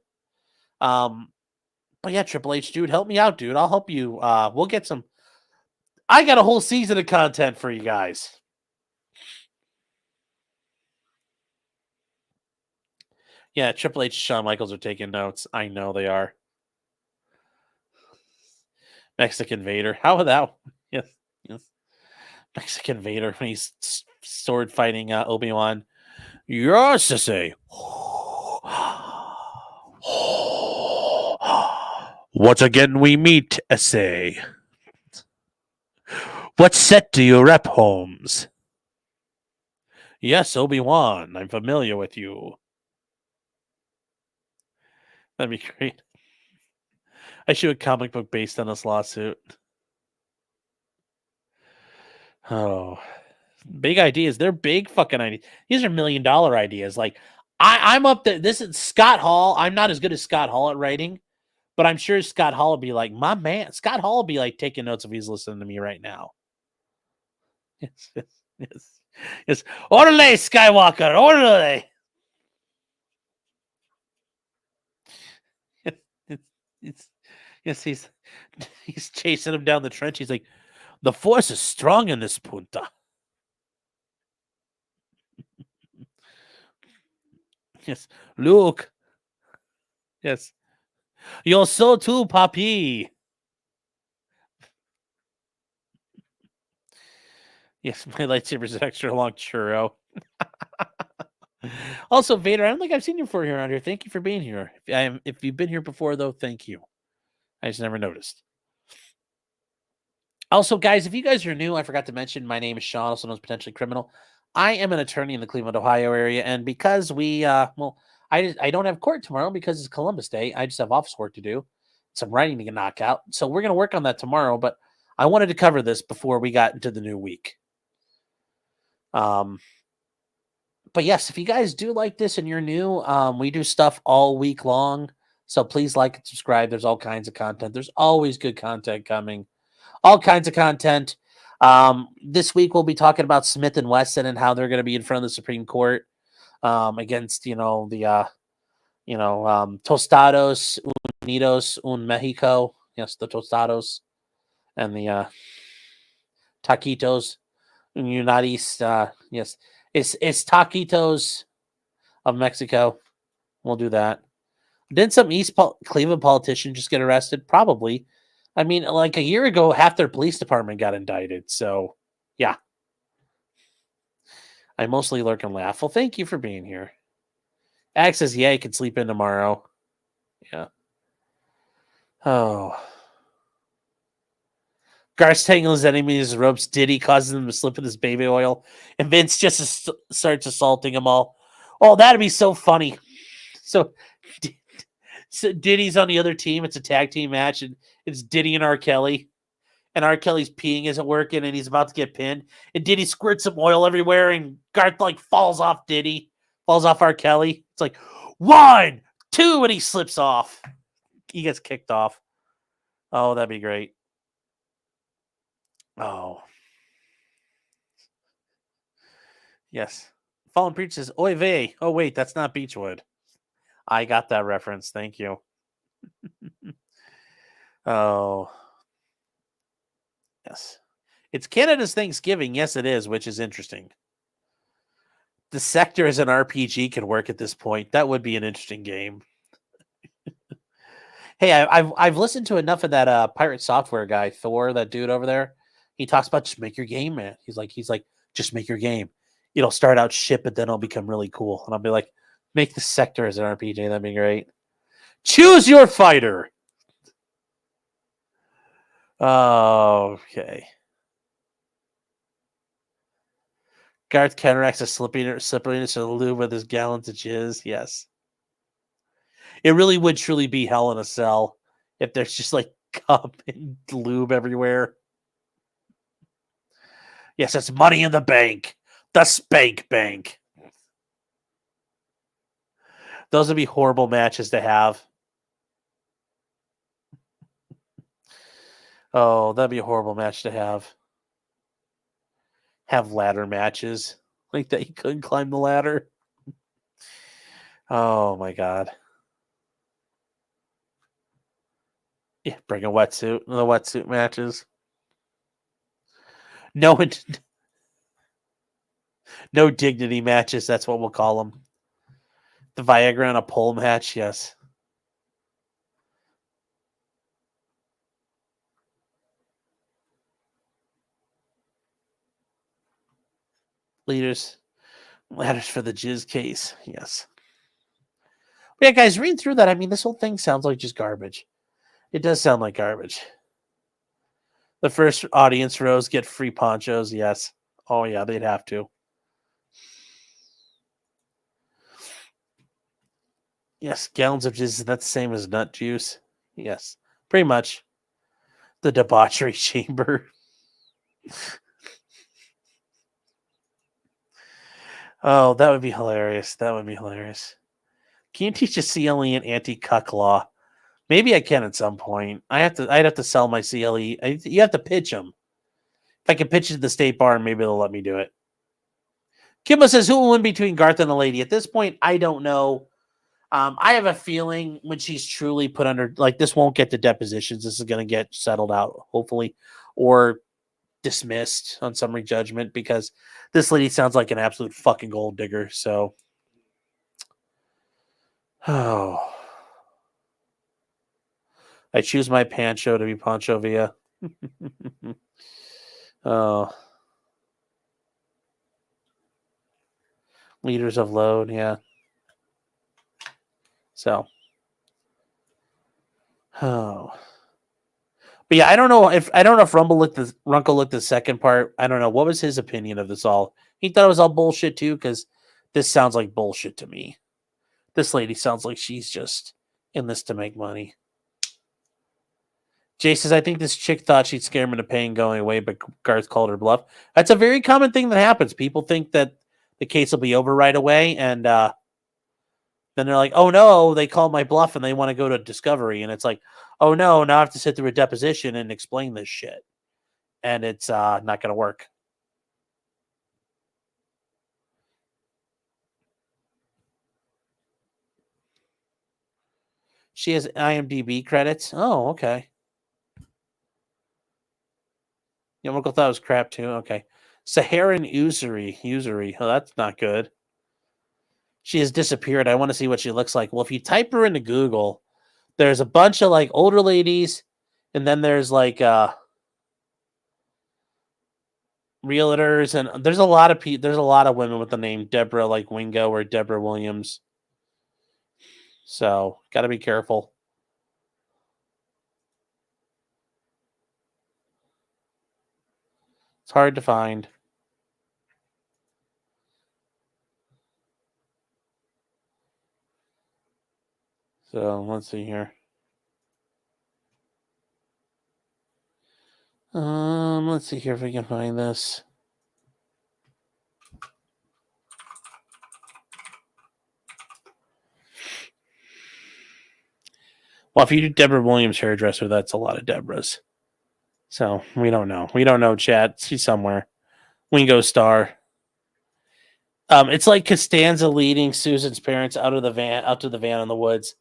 But yeah, Triple H, dude, help me out, dude. I'll help you. We'll get some. I got a whole season of content for you guys. Yeah, Triple H and Shawn Michaels are taking notes. I know they are. Mexican Vader. How about that? Yes. Mexican Vader when he's sword fighting Obi-Wan. Yes, to say. Once again we meet, essay. What set do you rep, Holmes? Yes, Obi-Wan. I'm familiar with you. That'd be great. I should do a comic book based on this lawsuit. Oh. Big ideas. They're big fucking ideas. These are $1 million ideas. Like, I'm up there. This is Scott Hall. I'm not as good as Scott Hall at writing, but I'm sure Scott Hall will be like, my man. Scott Hall will be like taking notes if he's listening to me right now. Yes. Orale, Skywalker. Orale. Yes, he's chasing him down the trench. He's like, the force is strong in this punta. Yes, Luke. Yes, you're so too, Papi. Yes, my lightsaber's an extra long churro. Also, Vader, I don't think I've seen you before here around here. Thank you for being here. If you've been here before, though, thank you. I just never noticed. Also, guys, if you guys are new, I forgot to mention, my name is Sean, also known as Potentially Criminal. I am an attorney in the Cleveland, Ohio area, and because we, I don't have court tomorrow because it's Columbus Day. I just have office work to do, some writing to knock out. So we're going to work on that tomorrow, but I wanted to cover this before we got into the new week. But yes, if you guys do like this and you're new, we do stuff all week long. So please like and subscribe. There's all kinds of content. There's always good content coming. All kinds of content. This week we'll be talking about Smith and Wesson and how they're going to be in front of the Supreme Court against, the Tostados Unidos un Mexico. Yes, the Tostados and the Taquitos Unidos. Yes, it's Taquitos of Mexico. We'll do that. Didn't some Cleveland politician just get arrested? Probably. I mean, like a year ago, half their police department got indicted. So, yeah. I mostly lurk and laugh. Well, thank you for being here. Alex says, yeah, you can sleep in tomorrow. Yeah. Oh. Garth's tangling his enemies' ropes. Diddy causes them to slip in his baby oil. And Vince just starts assaulting them all. Oh, that'd be so funny. So Diddy's on the other team. It's a tag team match, and it's Diddy and R. Kelly. And R. Kelly's peeing isn't working, and he's about to get pinned. And Diddy squirts some oil everywhere, and Garth falls off R. Kelly. It's like 1, 2, and he slips off. He gets kicked off. Oh, that'd be great. Oh. Yes. Fallen Preacher says, Oy vey. Oh, wait, that's not Beechwood. I got that reference. Thank you. Oh. Yes. It's Canada's Thanksgiving. Yes, it is, which is interesting. The sector as an RPG can work at this point. That would be an interesting game. Hey, I've listened to enough of that pirate software guy, Thor, that dude over there. He talks about just make your game, man. He's like, just make your game. It'll start out shit, but then it'll become really cool. And I'll be like, make the sector as an RPG. That'd be great. Choose your fighter. Okay. Garth counteracts the slipperiness of the lube with his gallons of jizz. Yes. It really would truly be hell in a cell if there's just like cum and lube everywhere. Yes, it's money in the bank. The spank bank. Those would be horrible matches to have. Oh, that'd be a horrible match to have. Have ladder matches like that. You couldn't climb the ladder. Oh my god. Yeah, bring a wetsuit. The wetsuit matches. No dignity matches. That's what we'll call them. The Viagra and a pole match. Yes. Ladders for the jizz case. Yes. But yeah, guys, read through that. I mean, this whole thing sounds like just garbage. It does sound like garbage. The first audience rows get free ponchos. Yes. Oh, yeah, they'd have to. Yes, gallons of jizz. That's the same as nut juice. Yes, pretty much. The debauchery chamber. Oh, that would be hilarious. That would be hilarious. Can you teach a CLE an anti-cuck law? Maybe I can at some point. I'd have to sell my CLE. You have to pitch them. If I can pitch it to the state bar, maybe they'll let me do it. Kimbo says, who will win between Garth and the lady? At this point, I don't know. I have a feeling when she's truly put under, like, this won't get to depositions. This is going to get settled out, hopefully, or dismissed on summary judgment, because this lady sounds like an absolute fucking gold digger. So, oh, I choose my Pancho to be Pancho Villa. Oh, leaders of load, yeah. So, oh, but yeah, I don't know if Runkle looked the second part. I don't know what was his opinion of this all. He thought it was all bullshit too, because this sounds like bullshit to me. This lady sounds like she's just in this to make money. Jay says, I think this chick thought she'd scare him into paying going away, but Garth called her bluff. That's a very common thing that happens. People think that the case will be over right away, and then they're like, oh no, they called my bluff and they want to go to discovery. And it's like, oh no, now I have to sit through a deposition and explain this shit. And it's not going to work. She has IMDb credits. Oh, okay. Yeah, Uncle thought it was crap too. Okay. Saharan usury. Oh, that's not good. She has disappeared. I want to see what she looks like. Well, if you type her into Google, there's a bunch of like older ladies, and then there's like realtors, and there's a lot of there's a lot of women with the name Deborah, like Wingo or Deborah Williams. So got to be careful. It's hard to find. So let's see here. Let's see here if we can find this. Well, if you do Deborah Williams hairdresser, that's a lot of Deborahs. So we don't know. We don't know, chat. She's somewhere. Wingo star. It's like Costanza leading Susan's parents out to the van in the woods.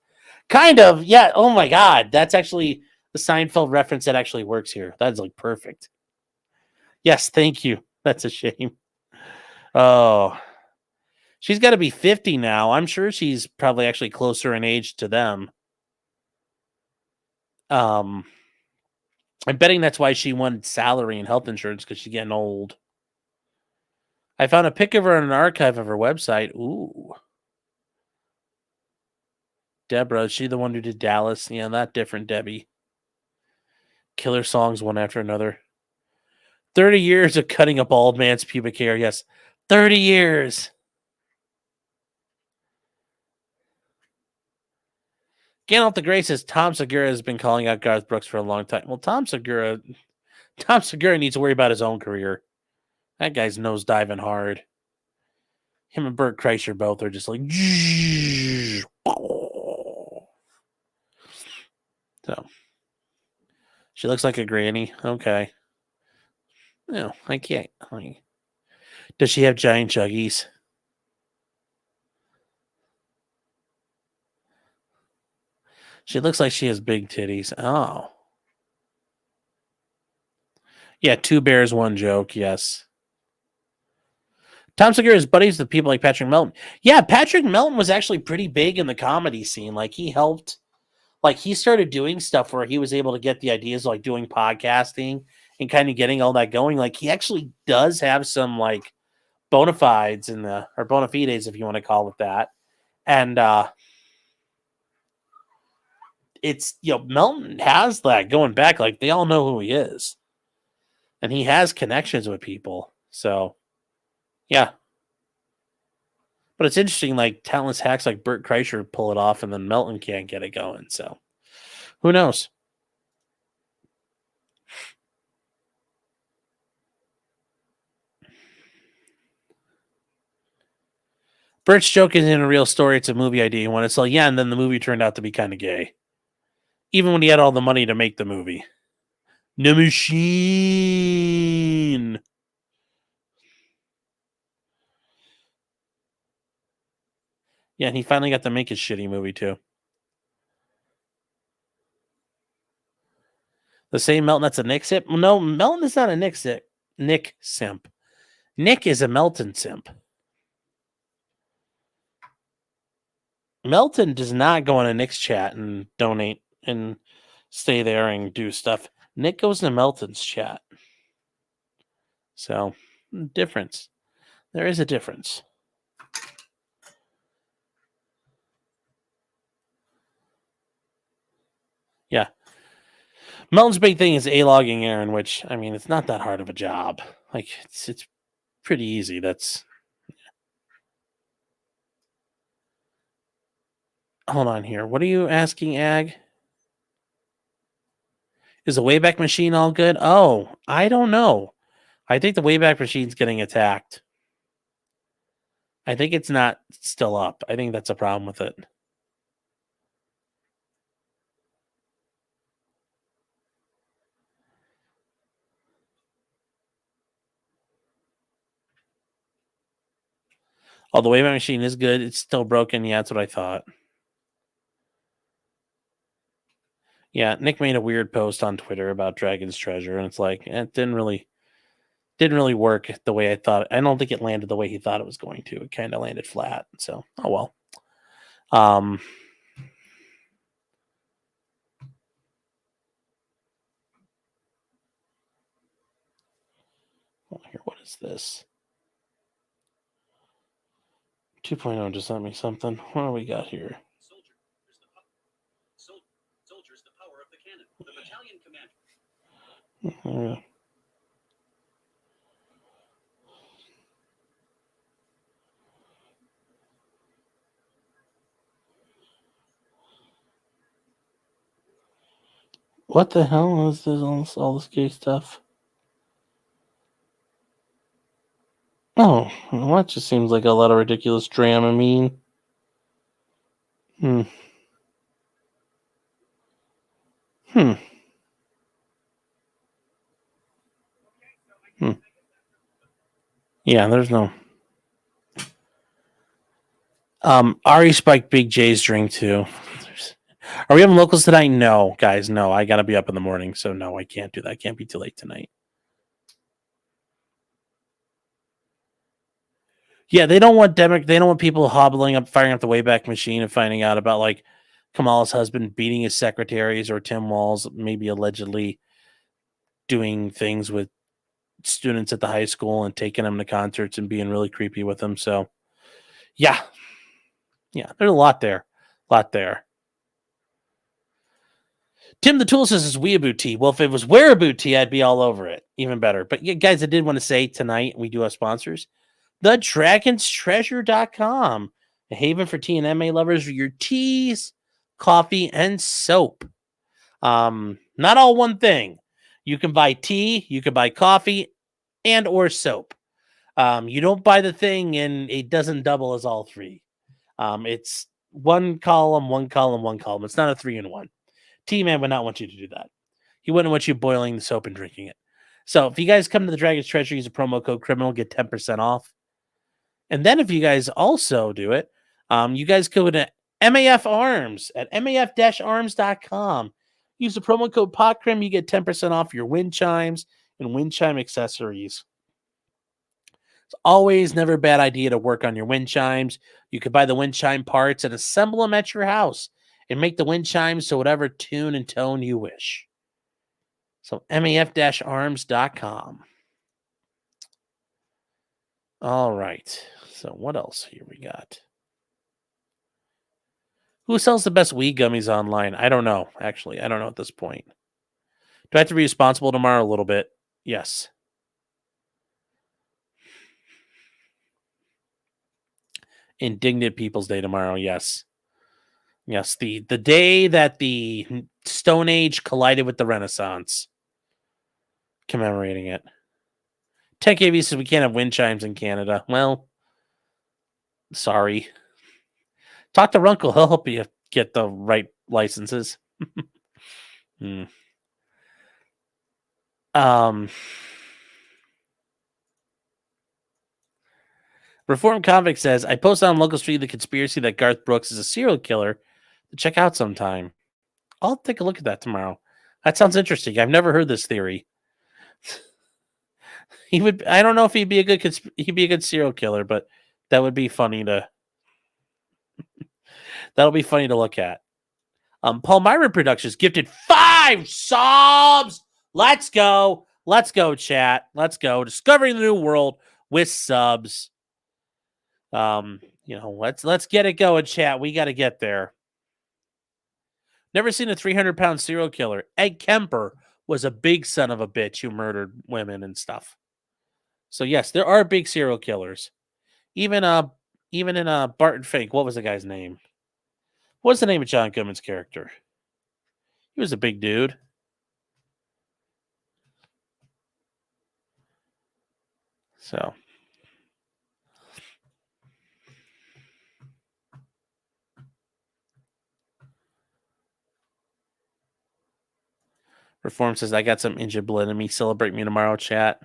Kind of, yeah. Oh my god, that's actually the Seinfeld reference that actually works here. That's like perfect. Yes, thank you. That's a shame. Oh, she's got to be 50 now. I'm sure she's probably actually closer in age to them. I'm betting that's why she wanted salary and health insurance, because she's getting old. I found a pic of her in an archive of her website. Ooh. Deborah, is she the one who did Dallas? Yeah, not different, Debbie. Killer songs one after another. 30 years of cutting a bald man's pubic hair. Yes, 30 years. Gandalf the Grey says Tom Segura has been calling out Garth Brooks for a long time. Well, Tom Segura needs to worry about his own career. That guy's nose diving hard. Him and Bert Kreischer both are just like. So she looks like a granny. Okay. No, I can't. Does she have giant chuggies? She looks like she has big titties. Oh. Yeah, 2 bears, 1 joke. Yes. Tom Segura is buddies with people like Patrick Melton. Yeah, Patrick Melton was actually pretty big in the comedy scene. Like, he helped. Like, he started doing stuff where he was able to get the ideas, like doing podcasting and kind of getting all that going. Like, he actually does have some, like, bona fides or bona fides, if you want to call it that. And it's, Melton has that going back. Like, they all know who he is. And he has connections with people. So, yeah. But it's interesting, like, talentless hacks like Bert Kreischer pull it off, and then Melton can't get it going. So, who knows? Bert's joke isn't a real story. It's a movie idea. You want to sell. Yeah, and then the movie turned out to be kind of gay. Even when he had all the money to make the movie. No machine. Yeah, and he finally got to make his shitty movie, too. The same Melton that's a Nick simp? No, Melton is not a Nick simp. Nick simp. Nick is a Melton simp. Melton does not go on a Nick's chat and donate and stay there and do stuff. Nick goes to Melton's chat. So, difference. There is a difference. Yeah. Melton's big thing is A-logging Aaron, which, I mean, it's not that hard of a job. Like, it's pretty easy. Hold on here. What are you asking, Ag? Is the Wayback Machine all good? Oh, I don't know. I think the Wayback Machine's getting attacked. I think it's not still up. I think that's a problem with it. Oh, the Wayback Machine is good. It's still broken. Yeah, that's what I thought. Yeah, Nick made a weird post on Twitter about Dragon's Treasure, and it's like, it didn't really work the way I thought. I don't think it landed the way he thought it was going to. It kind of landed flat. So, oh well. Here, what is this? 2.0 just sent me something. What do we got here? Soldier's the power of the cannon. The battalion commander. What the hell is this? All this gay stuff? Oh, well, that just seems like a lot of ridiculous Dramamine. Yeah, there's no. Ari spiked Big J's drink too. Are we having locals tonight? No, guys, no. I gotta be up in the morning, so no, I can't do that. I can't be too late tonight. Yeah, they don't want they don't want people hobbling up, firing up the Wayback Machine and finding out about like Kamala's husband beating his secretaries or Tim Walz maybe allegedly doing things with students at the high school and taking them to concerts and being really creepy with them. So, yeah, there's a lot there, Tim the Tool says it's weeaboo tea. Well, if it was wearaboo tea, I'd be all over it. Even better. But yeah, guys, I did want to say tonight we do have sponsors. TheDragonsTreasure.com, a haven for tea and MA lovers for your teas, coffee, and soap. Not all one thing. You can buy tea, you can buy coffee, and or soap. You don't buy the thing and it doesn't double as all three. It's one column. It's not a 3-in-1. T-Man would not want you to do that. He wouldn't want you boiling the soap and drinking it. So if you guys come to the Dragon's Treasure, use a promo code criminal, get 10% off. And then if you guys also do it, you guys go to MAF Arms at maf-arms.com. Use the promo code POTCRIM, you get 10% off your wind chimes and wind chime accessories. It's always never a bad idea to work on your wind chimes. You could buy the wind chime parts and assemble them at your house and make the wind chimes to whatever tune and tone you wish. So maf-arms.com. All right. So what else here we got? Who sells the best weed gummies online? I don't know, actually. I don't know at this point. Do I have to be responsible tomorrow? A little bit. Yes. Indignant People's Day tomorrow. Yes. Yes. The day that the Stone Age collided with the Renaissance. Commemorating it. 10KV says we can't have wind chimes in Canada. Well, sorry. Talk to Runkle. He'll help you get the right licenses. Reformed Convict says, I posted on Local Street the conspiracy that Garth Brooks is a serial killer to check out sometime. I'll take a look at that tomorrow. That sounds interesting. I've never heard this theory. I don't know if he'd be a good serial killer, but that would be funny that'll be funny to look at. Paul Myron Productions gifted 5 subs. Let's go, chat. Let's go. Discovering the new world with subs. Let's get it going, chat. We got to get there. Never seen a 300-pound serial killer. Ed Kemper was a big son of a bitch who murdered women and stuff. So yes, there are big serial killers. Even in Barton Fink, what was the guy's name? What's the name of John Goodman's character? He was a big dude. So Reform says, I got some injured blood in me. Celebrate me tomorrow, chat.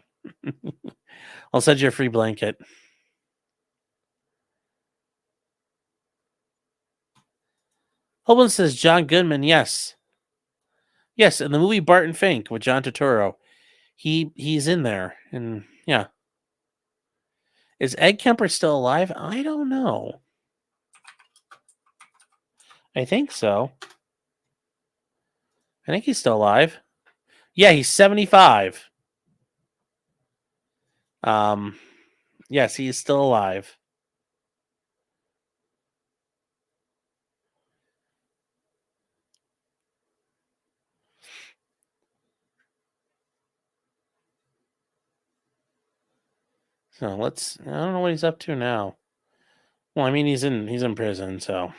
I'll send you a free blanket. Holman says, John Goodman, yes. Yes, in the movie Barton Fink with John Turturro. He's in there. And yeah. Is Ed Kemper still alive? I don't know. I think so. I think he's still alive. Yeah, he's 75. Yes, he is still alive. So I don't know what he's up to now. Well, I mean, he's in prison, so.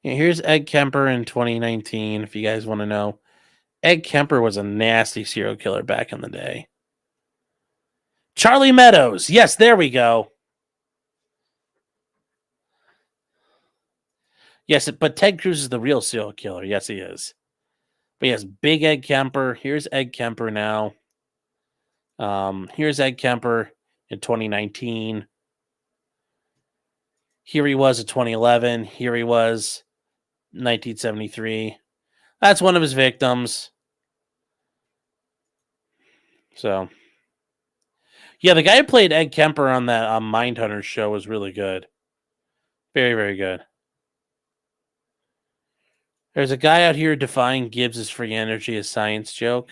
Yeah, here's Ed Kemper in 2019, if you guys want to know. Ed Kemper was a nasty serial killer back in the day. Charlie Meadows. Yes, there we go. Yes, but Ted Cruz is the real serial killer. Yes, he is. But yes, big Ed Kemper. Here's Ed Kemper now. Here's Ed Kemper in 2019. Here he was in 2011. Here he was 1973. That's one of his victims. So, Yeah, the guy who played Ed Kemper on that Mindhunter show was really good. Very, very good. There's a guy out here defying Gibbs' free energy as science joke.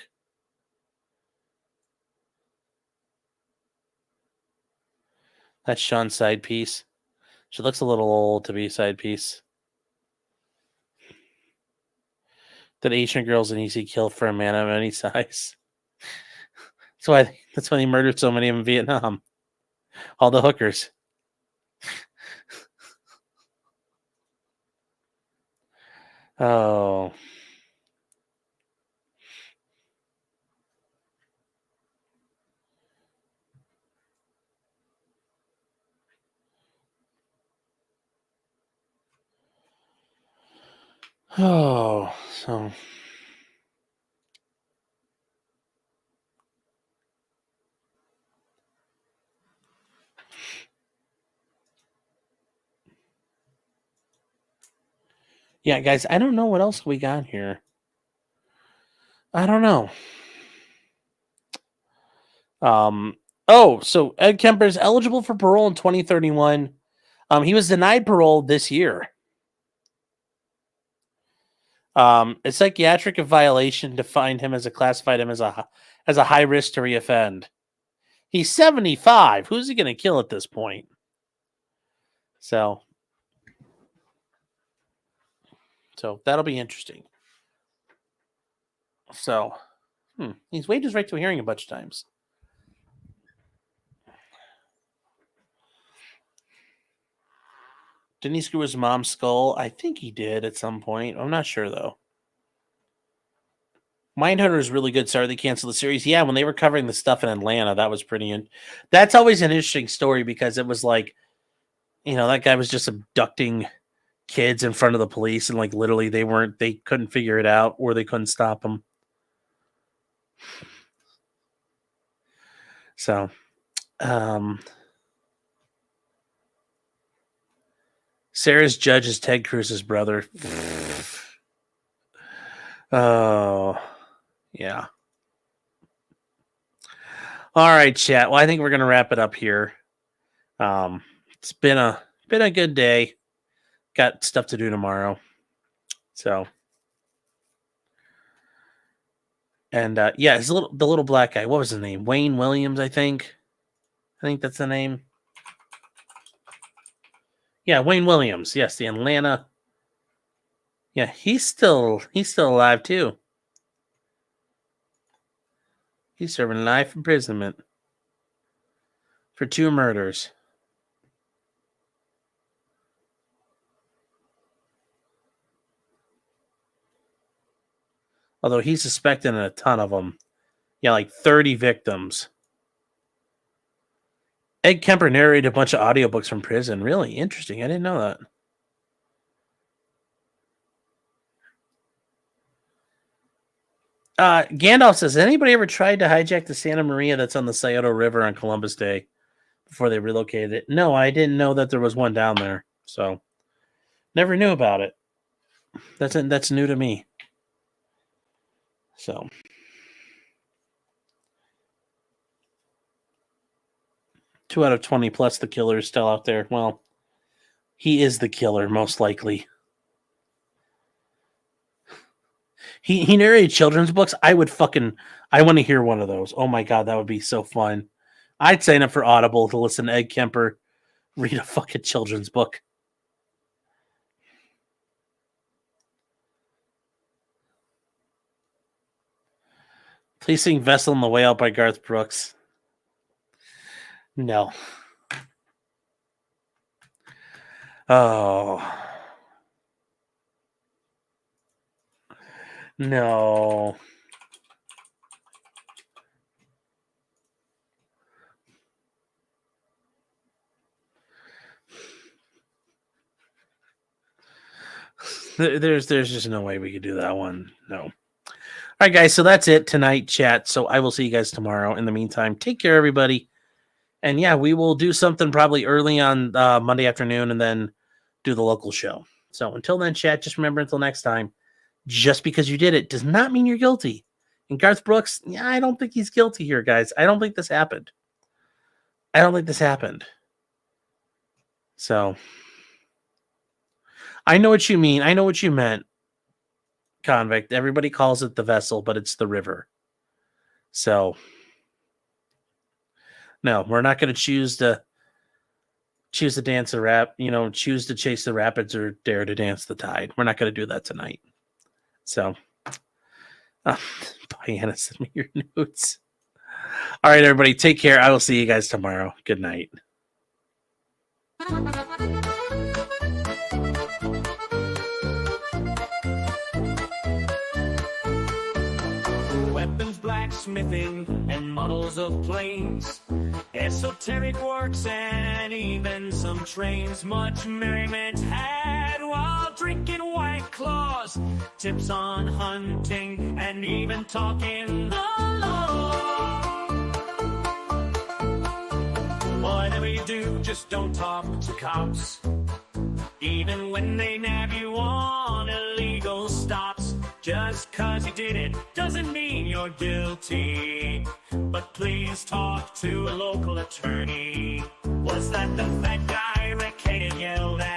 That's Sean's side piece. She looks a little old to be a side piece. That Asian girl's an easy kill for a man of any size. That's why he murdered so many of them in Vietnam. All the hookers. Oh. Oh, so yeah, guys, I don't know what else we got here. I don't know. So Ed Kemper is eligible for parole in 2031. He was denied parole this year. A psychiatric violation defined him as classified him as a high risk to reoffend. He's 75. Who's he going to kill at this point? So that'll be interesting. So, he's waived his right to a hearing a bunch of times. Didn't he screw his mom's skull? I think he did at some point. I'm not sure, though. Mindhunter is really good. Sorry they canceled the series. Yeah, when they were covering the stuff in Atlanta, that was pretty... That's always an interesting story because it was like, that guy was just abducting kids in front of the police and like literally they couldn't figure it out or they couldn't stop him. So, Sarah's judge is Ted Cruz's brother. Oh, yeah. All right, chat. Well, I think we're gonna wrap it up here. It's been a good day. Got stuff to do tomorrow. So, and yeah, the little black guy. What was his name? Wayne Williams, I think. I think that's the name. Yeah, Wayne Williams. Yes, the Atlanta. Yeah, he's still alive too. He's serving life imprisonment for 2 murders. Although he's suspecting a ton of them. Yeah, like 30 victims. Ed Kemper narrated a bunch of audiobooks from prison. Really interesting. I didn't know that. Gandalf says, anybody ever tried to hijack the Santa Maria that's on the Scioto River on Columbus Day before they relocated it? No, I didn't know that there was one down there. So, never knew about it. That's new to me. So, 2 out of 20 plus the killer is still out there. Well, he is the killer, most likely. He narrated children's books. I want to hear one of those. Oh my God, that would be so fun. I'd sign up for Audible to listen to Ed Kemper read a fucking children's book. Please sing Vessel on the Way Out by Garth Brooks. No. Oh. No. There's just no way we could do that one. No. All right, guys. So that's it tonight, chat. So I will see you guys tomorrow. In the meantime, take care, everybody. And yeah, we will do something probably early on Monday afternoon and then do the local show. So until then, chat, just remember until next time, just because you did it does not mean you're guilty. And Garth Brooks, yeah, I don't think he's guilty here, guys. I don't think this happened. I don't think this happened. So I know what you mean. I know what you meant, convict. Everybody calls it the vessel, but it's the river. So no, we're not going to choose to dance the rap, choose to chase the rapids or dare to dance the tide. We're not going to do that tonight. So Diana, send me your notes. All right, everybody, take care. I will see you guys tomorrow. Good night. Weapons, blacksmithing, and models of planes, esoteric works, and even some trains. Much merriment had while drinking White Claws, tips on hunting, and even talking the law. Whatever you do, just don't talk to cops, even when they nab you on illegal stops. Just 'cause you did it doesn't mean you're guilty, but please talk to a local attorney. Was that the fat guy Rick Hayden yelled at?